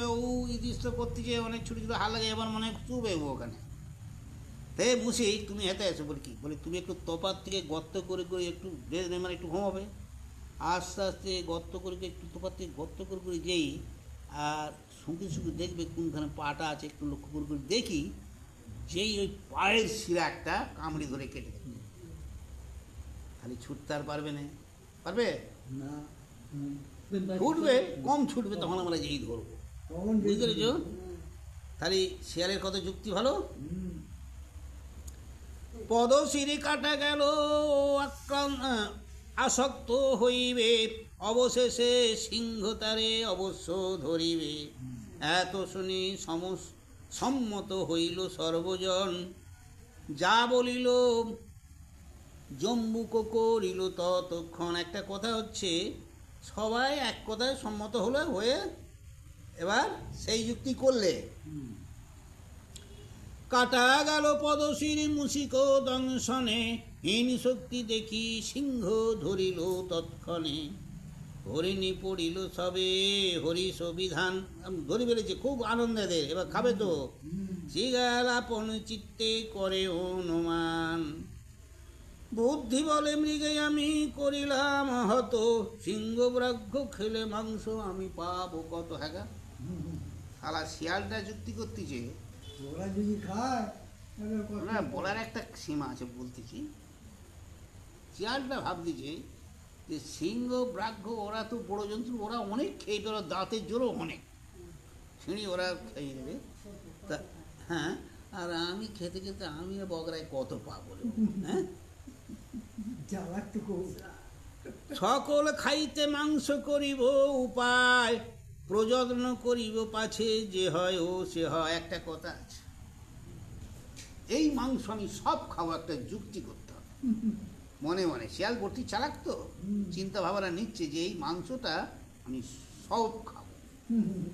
ও নির্দিষ্ট করতে যে অনেক ছোটো ছোটো হাল লাগে, এবার মনে হয় চুবে ওখানে। হে মুসিক, তুমি হেঁটে এসো। বলি কি, বলি তুমি একটু তপার থেকে গর্ত করে করে একটু মানে একটু ঘুমাবে, আস্তে আস্তে গর্ত করে করে একটু তপার থেকে গর্ত করে করে যেই, আর সঙ্গে সঙ্গে দেখবে কোনখানে পাটা আছে, একটু লক্ষ্য করে করে দেখি, যেই ওই পায়ের শিরা একটা কামড়ি ধরে কেটে দেবে। খালি ছুটতে আর পারবে না, পারবে না। ছুটবে, কম ছুটবে, তখন আমরা যেই ধরবো। তখন বুঝতে পেরেছ? তাহলে শিয়ালের কত যুক্তি ভালো। পদশিরে কাটা গেল আসক্ত হইবে, অবশেষে সিংহ তারে অবশ্য ধরিবে। এত শুনি সম্মত হইল সর্বজন, যা বলিল জম্বুক করিল ততক্ষণ। একটা কথা হচ্ছে, সবাই এক কথায় সম্মত হলো, হয়ে এবার সেই যুক্তি করলে। কাটা গেল পদশির মুসিক দংশনে, হীন শক্তি দেখি সিংহ ধরিল তৎক্ষণে। হরিণী পড়িল সবে হরিষ বিধান, ধরি ফেলেছে, খুব আনন্দের, এবার খাবে তো। শিগাল আপন চিত্তে করে অনুমান, বুদ্ধি বলে মৃগে আমি করিলাম হত, সিংহ ব্রাঘ্য খেলে মাংস আমি পাবো কত। হ্যাঁ, শালা শিয়ালটা যুক্তি করতেছে। ওরা যদি খায় তাহলে কত- না, বলার একটা সীমা আছে, বলতেছি। শিয়ালটা ভাবতেছে যে সিংহ ব্রাঘ্য ওরা তো বড় জন্তু, ওরা অনেক খেয়ে, ওরা দাঁতের জোরও অনেক, ছিঁড়ি ওরা খেয়ে নেবে। তা হ্যাঁ, আর আমি খেতে খেতে আমি বগরায় কত পাবো রে? হ্যাঁ, চালাক তো খুব। সকল খাইতে মাংস করিব উপায়, প্রযত্ন করিব পাছে যে হয় ও সে হয়। একটা কথা আছে, এই মাংস আমি সব খাবো, একটা যুক্তি করতে হবে মনে মনে। শিয়াল বর্তি চালাক তো, চিন্তা ভাবনা নিচ্ছে যে এই মাংসটা আমি সব খাবো।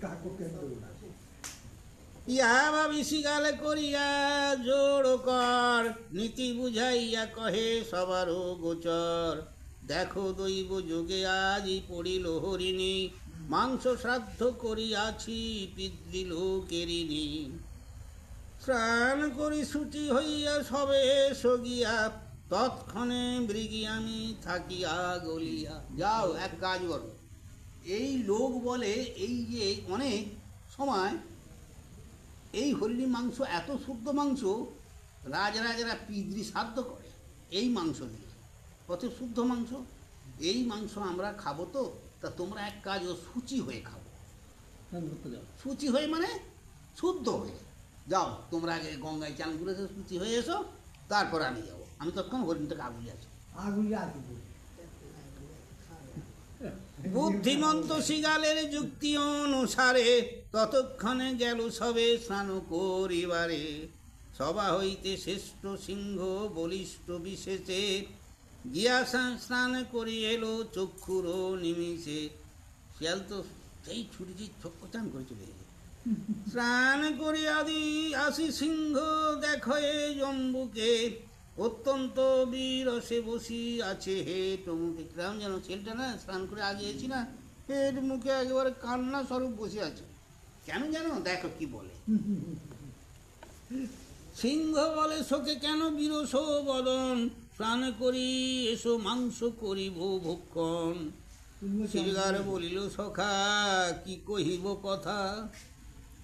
কাকু কেন্দ্র না। ইহা ভাবি শিগালে করিয়া জোড় কর, নীতি বুঝাইয়া কহে সবারও গোচর। দেখো দৈব যোগে আজই পড়িল হরিণী, মাংস শ্রাদ্ধ করিয়াছি পিতৃলোকেরিণী। স্নান করি শুচি হইয়া সবে সগিয়া, তৎক্ষণে মৃগী আমি থাকিয়া গলিয়া। যাও এক কাজ করো, এই লোক বলে এই যে অনেক সময় এই হরিণী মাংস এত শুদ্ধ মাংস, রাজরাজারা পিতৃ শ্রাদ্ধ করে এই মাংস দিয়ে, কত শুদ্ধ মাংস। এই মাংস আমরা খাবো তো, তা তোমরা এক কাজ ও শুচি হয়ে খাবো। শুচি হয়ে মানে শুদ্ধ হয়ে যাও, তোমরা আগে গঙ্গায় চান করে শুচি হয়ে এসো, তারপর আমি যাবো। আমি তখন হরিণটাকে আগুলি আছি। আগুলি আছে বলে। বুদ্ধিমন্ত শিগালের যুক্তি অনুসারে, ততক্ষণে গেল সবে স্নান করিবারে। সভা হইতে শ্রেষ্ঠ সিংহ বলিষ্ঠ বিশেষে, গিয়া স্নান করি এলো চক্ষুর নিমিষে। শিয়াল তো সেই ছুটি চক্ষু চান করে চলে গেছে। স্নান করি আদি আসি সিংহ দেখে জম্বুকে, অত্যন্ত বীরসে বসি আছে হে টমুকে। কিরম যেন ছেলেটা না স্নান করে আগে এসেছি না, এর মুখে একেবারে কান্না স্বরূপ বসে আছে। কেন জানো? দেখো কি বলে, সিংহ বলে শোকে কেন বিরস বদন, স্নান করি এসো মাংস করিব ভক্ষণ। শ্রীগার বলিল সখা কি কহিব কথা,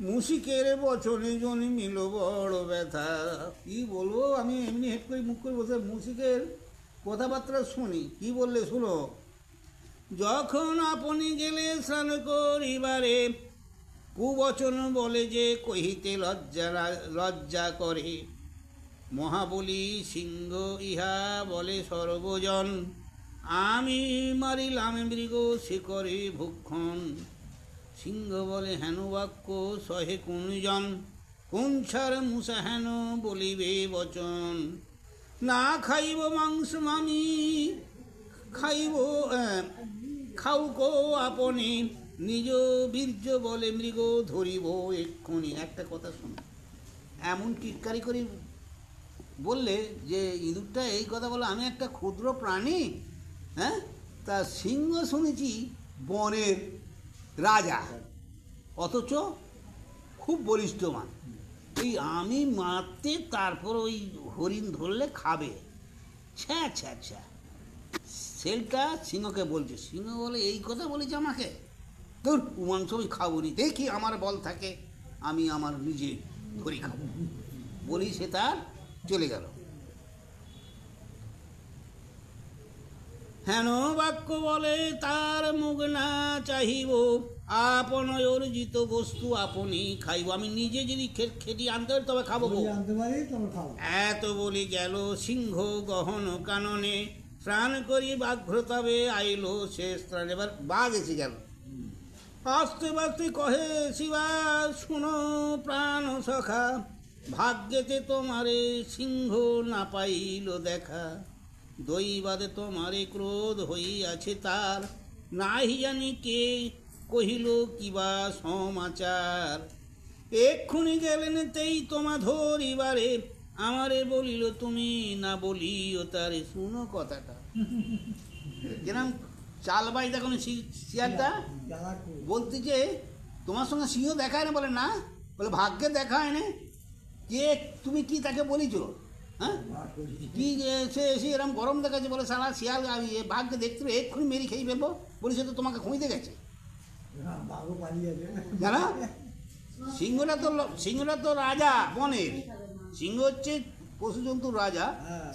মুশিকের বচনে জন্মিল বড় ব্যথা। কি বলবো আমি এমনি হেট করে মুখ করে বসে মুশিকের কথাবার্তা শুনি। কি বললে শুনো। যখন আপনি গেলে স্নান করিবারে, কুবচন বলে যে কহিতে লজ্জা করে। মহাবলী সিংহ ইহা বলে সর্বজন, আমি মারিলাম মৃগ সে করে ভক্ষণ। সিংহ বলে হেন বাক্য সহে কোনজন, কোন ছাড় মুসা হেন বলিবে বচন। না খাইব মাংস আমি খাইব খাউক আপনি, নিজ বীর্য বলে মৃগ ধরিব এক্ষুনি। একটা কথা শোনো, এমন টিটকারি করে বললে যে ইঁদুরটা এই কথা বলে আমি একটা ক্ষুদ্র প্রাণী, হ্যাঁ? তা সিংহ শুনেছি বনের রাজা, অথচ খুব বলিষ্ঠমান। এই আমি মারতে তারপর ওই হরিণ ধরলে খাবে। ছ্যা ছ্যা ছ্যা। সেলটা সিংহকে বলছে। সিংহ বলে এই কথা বলেছে আমাকে, তোর মাংস আমি খাবো নি, দেখি আমার বল থাকে আমি আমার নিজে ধরি খাবো। বলি সে তার চলে গেল। হেন বাক্য বলে তার মুখ না চাহিব, আপন অর্জিত বস্তু আপনি খাইব। আমি নিজে যদি খেটি আনতে পারি তবে খাবো। এত বলি গেল সিংহ গহন কাননে, স্নান করি বাঘ্র তবে আইলো সে স্নান। এবার বাঘ এসে গেল, আস্তে বাস্তে কহে শিবা শুনো প্রাণ সখা, ভাগ্যেতে তোমারে সিংহ না পাইল দেখা। দৈবাদে তোমারে ক্রোধ হইয়াছে তার, নাহি জানি কে কহিল কিবা সমাচার। এক্ষুনি গেলেন তেই তোমা ধরিবারে, আমারে বলিল তুমি না বলিও তারে। শুনো কথাটা যেরকম চালবাই। দেখুন শিয়ালটা বলতেছে তোমার সঙ্গে সিংহ দেখায় না। বলে না, বলে ভাগ্যে দেখায় না। কে তুমি কি তাকে বলিছ? হ্যাঁ, কি সে এসে এরকম গরম দেখাচ্ছে? বলে সারা শিয়াল ভাগ্যে দেখতে এক্ষুনি মেরি খেয়ে ফেলবো। বলি সে তো তোমাকে খুঁজতে গেছে। জানা সিংহটা তো রাজা বনের। সিংহ হচ্ছে পশু জন্তুর রাজা।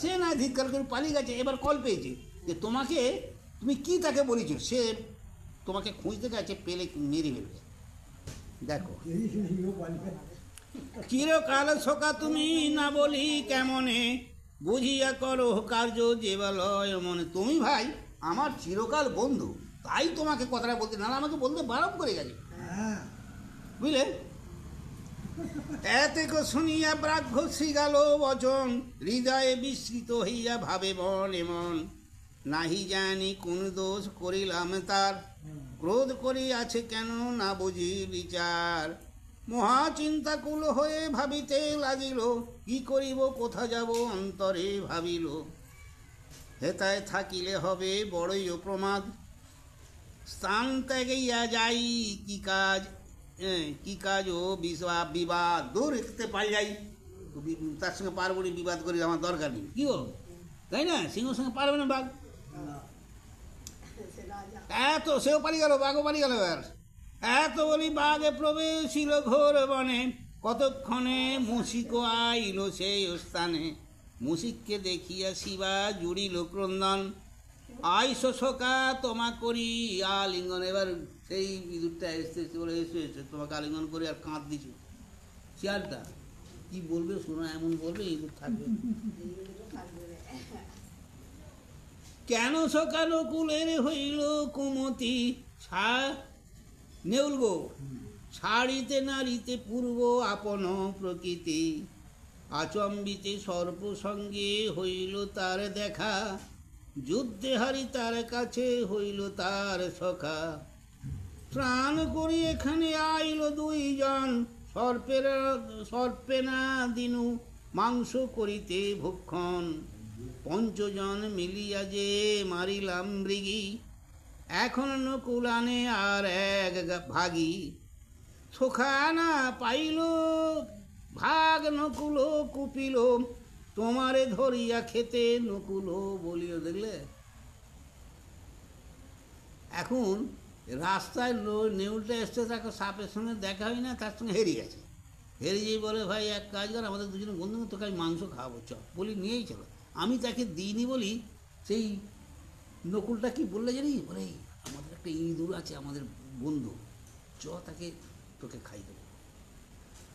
সে না ধিক্কার করে পালিয়ে গেছে। এবার কল পেয়েছে যে তুমি কি তাকে বলেছ, সে তোমাকে খুঁজতে গেছে, পেলে মেরে ফেলবে। দেখো চিরকাল সকা তুমি না বলি কেমনে, বুঝিয়া করো কার্য যে বলয় মনে। তুমি ভাই আমার চিরকাল বন্ধু, তাই তোমাকে কথাটা বলতে, না আমাকে বলতে বারণ করে গেছে, বুঝলে। এতে শুনিয়া ব্রাহ্য শ্রীগাল বচন, হৃদয়ে বিস্মৃত হইয়া ভাবে মনে মন। নাহি জানি কোন দোষ করিলাম তার, ক্রোধ করিয়াছে কেন না বুঝি বিচার। মহাচিন্তাকুল হয়ে ভাবিতে লাগিল, কি করিব কোথা যাব অন্তরে ভাবিল। হেতায় থাকিলে হবে বড়ই প্রমাদ, স্থান ত্যাগিয়া যাই কি কাজ ও বিবাদ। দূর রেখতে পারি যাই, তার সঙ্গে পারবো না, বিবাদ করি আমার দরকার নেই। কি বল, তাই না? সিংহর সঙ্গে পারবে না বাঘ। এত সেও পালিয়ে গেল, বাঘও পালিয়ে গেল। এবার এত বলি বাঘে প্রবেশিল ঘোর বনে, কতক্ষণে মুশিক আইল সেই স্থানে। মুশিককে দেখিয়া শিবা জুড়িল ক্রন্দন, আইস সখা তোমা করি আলিঙ্গন। এবার সেই ইঁদুরটা এসে বলে এসে তোমাকে আলিঙ্গন করে আর কাঁদ দিছো। শিয়ালটা কি বলবে শোনো, এমন বলবে ইঁদুর থাকবে। কেন সকাল কুলের হইল কুমতি, নেউল গো ছাড়িতে নারীতে পূর্ব আপন প্রকৃতি। আচম্বিতে সর্প সঙ্গে হইল তার দেখা, যুদ্ধে হারি তার কাছে হইল তার সখা। প্রাণ করি এখানে আইল দুইজন, সর্পেনা দিনু মাংস করিতে ভক্ষণ। পঞ্চজন মিলিয়া যে মারিলাম মৃগী, এখন নকুলানে আর এক ভাগী। সখা না পাইল ভাগ নকুল কুপিল, তোমারে ধরিয়া খেতে নকুল বলিও। দেখলে এখন রাস্তায় নেউলটা এসছে, তাকে সাপের সঙ্গে দেখা হয় না, তার সঙ্গে হেরে গেছে। হেরে যেই বলে, ভাই এক কাজ কর, আমাদের দুজনে বন্ধু, তোকে আমি মাংস খাওয়াবো, চ। বলি নিয়েই চলো। আমি তাকে দিইনি বলি, সেই নকুলটা কি বললে জানি, বলে আমাদের একটা ইঁদুর আছে আমাদের বন্ধু, চ তাকে তোকে খাই দেবো।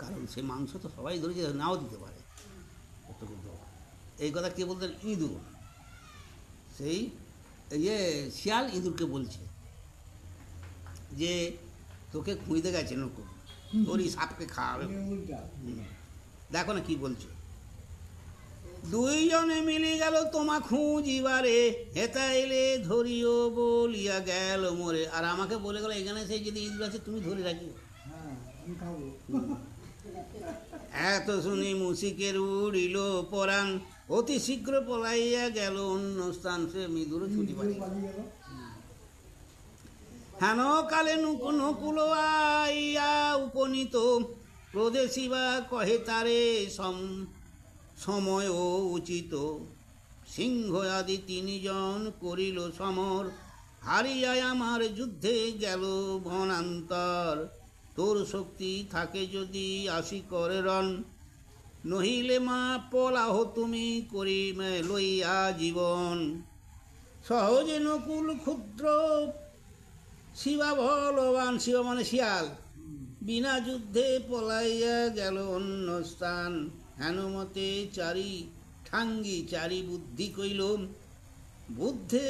কারণ সে মাংস তো সবাই ধরেছে, নাও দিতে পারে, তোকে দেবো। এই কথা কে বলতেন? ইঁদুর। সেই শিয়াল ইঁদুরকে বলছে যে তোকে খুঁজতে গেছে নকুল, তোরই সাপকে খাওয়াবে। উল্টা দেখো না কি বলছে, দুইজনে মিলে গেল তোমা খুঁজিবারে, হেতাইলে ধরিও বলিয়া গেল মোরে। আর আমাকে বলে গেল, এখানে সেই যদি ইঁদুর আছে তুমি ধরে রাখিও। হ্যাঁ আমি খাবো এত শুনি মুশিকের উড়িল পরাণ, অতি শীঘ্র পলাইয়া গেল অন্য স্থান। সে মৃদুর ছুটি পাই পালিয়ে গেল হেন কালে নকুল আইয়া উপনীত, প্রদেশী বা কহে তারে সময় ও উচিত। সিংহ আদি তিনজন করিল সমর, হারিয়ায় আমার যুদ্ধে গেল বনান্তর। তোর শক্তি থাকে যদি আসি করে রণ, নহিলে মা পলাহ তুমি করি লইয়া জীবন। সহজে নকুল ক্ষুদ্র শিবা বলবান, শিবা মানে শিয়াল, বিনা যুদ্ধে পলাইয়া গেল অন্য স্থান। হেনমতে চারি ঠাঙ্গি চারি বুদ্ধি কইল, বুদ্ধে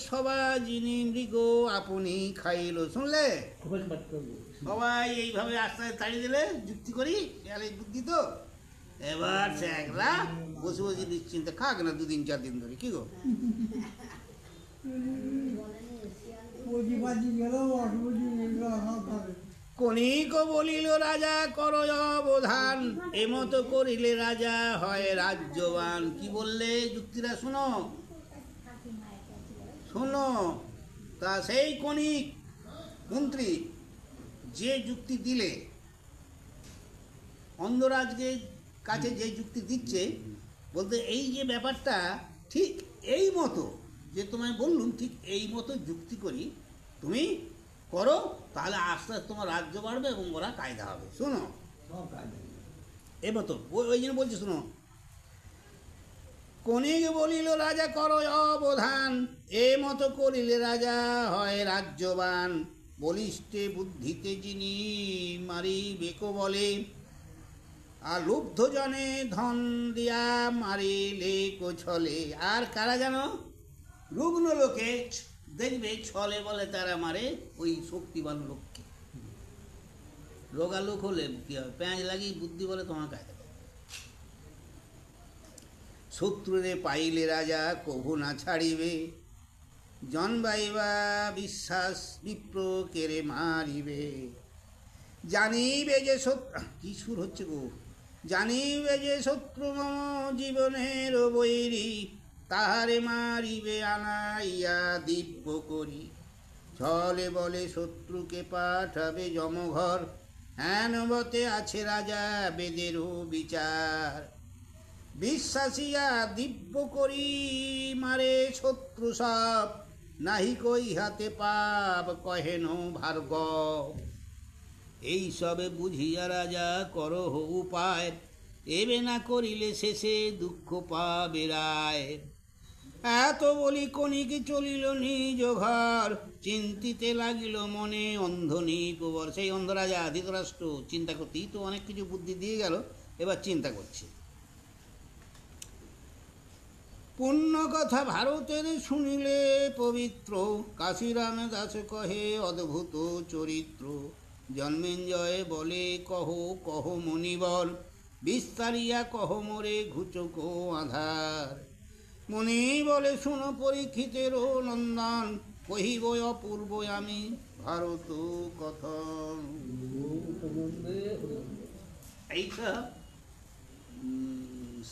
সবা যিনি মৃগ আপনি খাইল। শুনলে সবাই এইভাবে আস্তে আস্তে তাড়িয়ে দিলে, যুক্তি করি শিয়ালের বুদ্ধি তো। এবার সে একলা বসে বসে নিশ্চিন্তে খাক না 2-4 দিন ধরে। কি গো, পজি বাজি গেল অসুবিধি এগুলো সব খাবে কণিক বলিল রাজা কর অবধান, এমতো করিলে রাজা হয় রাজ্যবান। কি বললে যুক্তিরা শোনো শোনো। তা সেই কণিক মন্ত্রী যে যুক্তি দিলে, অন্ধরাজকে কাছে যে যুক্তি দিচ্ছে, বলতে এই যে ব্যাপারটা ঠিক এই মতো, যে তোমায় বললুম ঠিক এই মতো যুক্তি করি, তুমি করো, তাহলে আস্তে আস্তে তোমার রাজ্য বাড়বে এবং ওরা কায়দা হবে। শোনো সব কাজ এ মতো ওই জন্য বলছি, শোনো। কণিক বলিল রাজা কর অবধান, এ মতো করিলে রাজা হয় রাজ্যবান। বলিষ্ঠে বুদ্ধিতে যিনি মারিবে কো বলে, আর লুব্ধ জনে ধন দিয়া মারিলে কো ছলে। আর কারা জানো? রুগ্ন লোকে দেখবে ছলে বলে তারা মারে ওই শক্তিবান লোককে। রোগা লোক হলে কি হবে, পেঁয়াজ লাগিয়ে বুদ্ধি বলে তোমার কাছে। শত্রুরে পাইলে রাজা কভু না ছাড়িবে, জন্মাইবা বিশ্বাস বিপ্র কেড়ে মারিবে। জানিবে যে শত্রু, কি সুর হচ্ছে গো, জানিবে যে শত্রু মম জীবনের বৈরী, তাহারে মারিবে আনাইয়া দিব্য করি। ছলে বলে শত্রুকে পাঠাবে যমঘর, হেনবতে আছে রাজা বেদেরও বিচার। বিশ্বাসিয়া দিব্য করি মারে শত্রু সব, নাহি কই হাতে পাপ কহেন ভার্গব। এই সবে বুঝিয়া রাজা করহ উপায়, এবে না করিলে শেষে দুঃখ পাবে রায়। এত বলি কণিক চলিল নিজ ঘর, চিন্তিতে লাগিল মনে অন্ধ নিকবর। সেই অন্ধ রাজা ধৃতরাষ্ট্র চিন্তা করতেই তো অনেক কিছু বুদ্ধি দিয়ে গেল, এবার চিন্তা করছে। পুণ্য কথা ভারতের শুনিলে পবিত্র, কাশীরাম দাস কহে অদ্ভুত চরিত্র। জন্মেঞ্জয় বলে কহ কহ মণিবর, বিস্তারিয়া কহ মোরে ঘুচক আধার। মনি বলে শুনো পরীক্ষিতের নন্দন, কহিব অপূর্ব আমি ভারত কথন। এইসব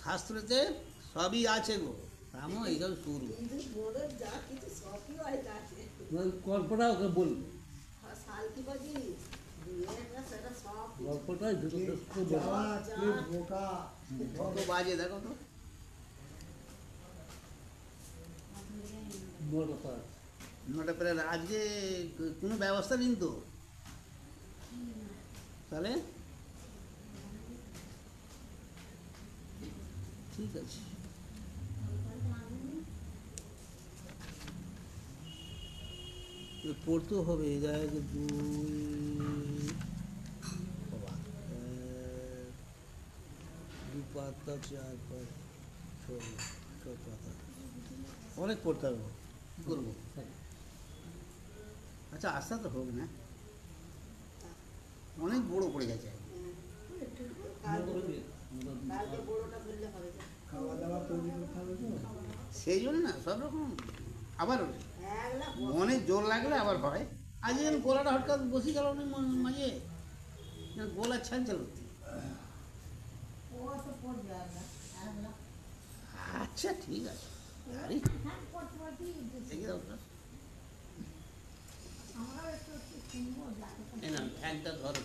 শাস্ত্রতে সবই আছে গো, রামও এইসব শুরু। কল্পনা ওকে বল साल की बजी, ये ना सर গল্পটাই যথেষ্ট জ্বালা, কে বোকা। কত বাজে দেখো তো, বড়টা। নটা প্রায়। আজকে কোনো ব্যবস্থা নেই তো তাহলে? ঠিক আছে, এ পড়তেও হবে। দেখ দুই, বাবা, দু পাতা, চার পাতা, ছ পাতা, অনেক পড়তে হবে। কী করবো? আচ্ছা আস্তে আস্তে হোক না, অনেক বড় পড়ে গেছে। খাওয়া দাওয়া তৈরি করতে হবে তো। সেই জন্য না সব রকম আবার অনেক জোর লাগলে আবার হয়। আজ যেন গলাটা হঠাৎ বসে গেল না মাঝে, যেন গলা ছাড়ছিল। আচ্ছা ঠিক আছে, আরে দেখে দাও তো। এই না ফ্যানটা ধরো।